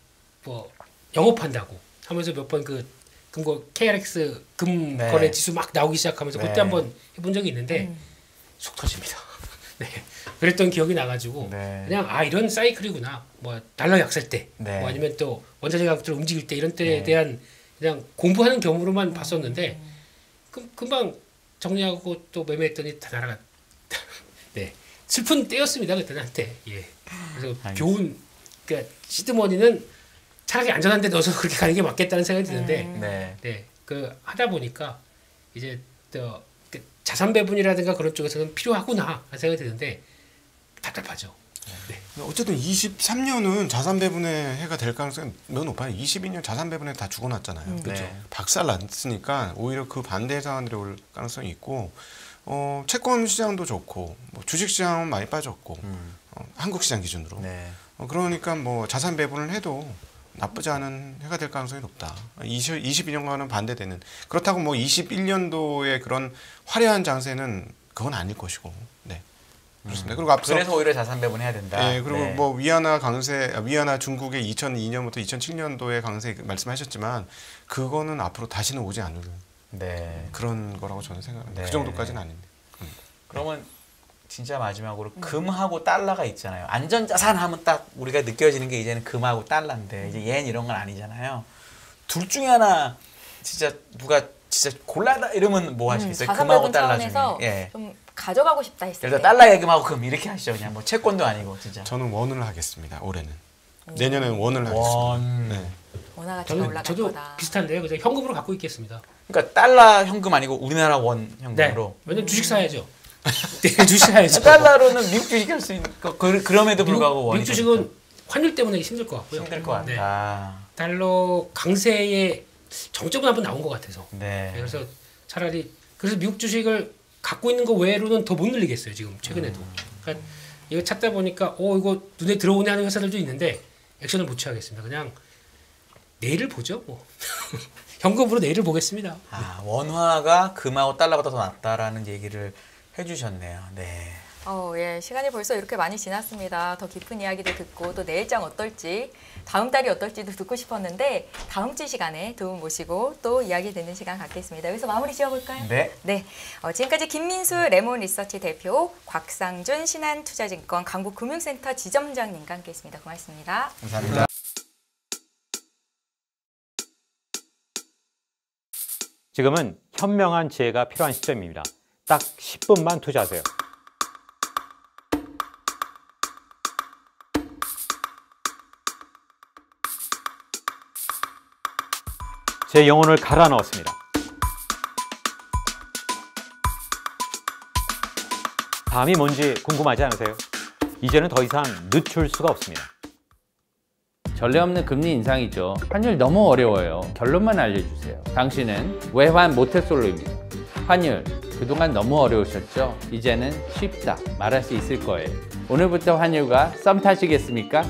뭐 영업한다고 하면서 몇 번 그 금고 KRX 금 거래 지수 막 나오기 시작하면서 그때 한번 해본 적이 있는데 속 터집니다. 네. 그랬던 기억이 나가지고 그냥 이런 사이클이구나. 뭐 달러 약세 때, 뭐 아니면 또 원자재 가격들 움직일 때 이런 때에 대한 그냥 공부하는 겸으로만 봤었는데 금방 정리하고 또 매매했더니 다 날아갔. 네, 슬픈 때였습니다 그때는 한때. 예. 그래서 교훈, 그러니까 시드머니는 차라리 안전한 데 넣어서 그렇게 가는 게 맞겠다는 생각이 드는데, 네, 그 하다 보니까 이제 또 자산 배분이라든가 그런 쪽에서는 필요하구나 하는 생각이 드는데 답답하죠. 네. 어쨌든 23년은 자산 배분의 해가 될 가능성이 매우 높아요. 22년 자산 배분에 다 죽어놨잖아요. 그렇죠. 박살 났으니까 오히려 그 반대 상황들이 올 가능성이 있고, 채권 시장도 좋고, 뭐 주식 시장은 많이 빠졌고, 한국 시장 기준으로. 그러니까 뭐 자산 배분을 해도 나쁘지 않은 해가 될 가능성이 높다. 22년과는 반대되는. 그렇다고 뭐 21년도의 그런 화려한 장세는 그건 아닐 것이고. 네. 그렇습니다. 그리고 앞서 그래서 오히려 자산 배분해야 된다. 네, 그리고 뭐 위안화 중국의 2002년부터 2007년도의 강세 말씀하셨지만 그거는 앞으로 다시는 오지 않을 그런 거라고 저는 생각합니다. 그 정도까지는 아닙니다. 그러면 진짜 마지막으로 금하고 달러가 있잖아요. 안전자산 하면 딱 우리가 느껴지는 게 이제는 금하고 달러인데 이제 옌 이런 건 아니잖아요. 둘 중에 하나 진짜 누가 진짜 골라다 이러면 뭐 하시겠어요? 금하고 달러 중에. 예. 좀 가져가고 싶다 했을 때. 일단 달러 예금하고 금 이렇게 하시죠. 그냥 뭐 채권도 아니고 진짜. 저는 원을 하겠습니다. 올해는. 내년에는 원을 하겠습니다. 네. 원화 가치가 올라갈 저도 거다. 비슷한데요. 그래서 현금으로 갖고 있겠습니다. 그러니까 달러 현금 아니고 우리나라 원 현금으로. 네. 왜냐면 주식 사야죠. 네, 주식 사야죠. 달러로는 미국 주식 할 수 있는 그럼에도 불구하고 원이 미국 주식은 환율 때문에 힘들 것 같고요. 힘들 것 같다. 네. 달러 강세의 정점은 한번 나온 것 같아서. 네. 그래서 차라리 그래서 미국 주식을 갖고 있는 거 외로는 더 못 늘리겠어요. 지금 최근에도. 그러니까 이거 찾다 보니까 이거 눈에 들어오네 하는 회사들도 있는데 액션을 못 취하겠습니다. 그냥 내일을 보죠. 뭐. 현금으로 내일을 보겠습니다. 원화가 금하고 달러보다 더 낫다라는 얘기를 해주셨네요. 네. 예, 시간이 벌써 이렇게 많이 지났습니다. 더 깊은 이야기도 듣고 또 내일장 어떨지, 다음 달이 어떨지도 듣고 싶었는데 다음 주 시간에 두 분 모시고 또 이야기 듣는 시간 갖겠습니다. 여기서 마무리 지어볼까요? 네. 지금까지 김민수 레몬리서치 대표, 곽상준 신한투자증권 강북금융센터 지점장님과 함께했습니다. 고맙습니다. 감사합니다. 지금은 현명한 지혜가 필요한 시점입니다. 딱 10분만 투자하세요. 제 영혼을 갈아 넣었습니다. 다음이 뭔지 궁금하지 않으세요? 이제는 더 이상 늦출 수가 없습니다. 전례 없는 금리 인상이죠. 환율 너무 어려워요. 결론만 알려주세요. 당신은 외환 모태솔로입니다. 환율, 그동안 너무 어려우셨죠? 이제는 쉽다 말할 수 있을 거예요. 오늘부터 환율과 썸 타시겠습니까?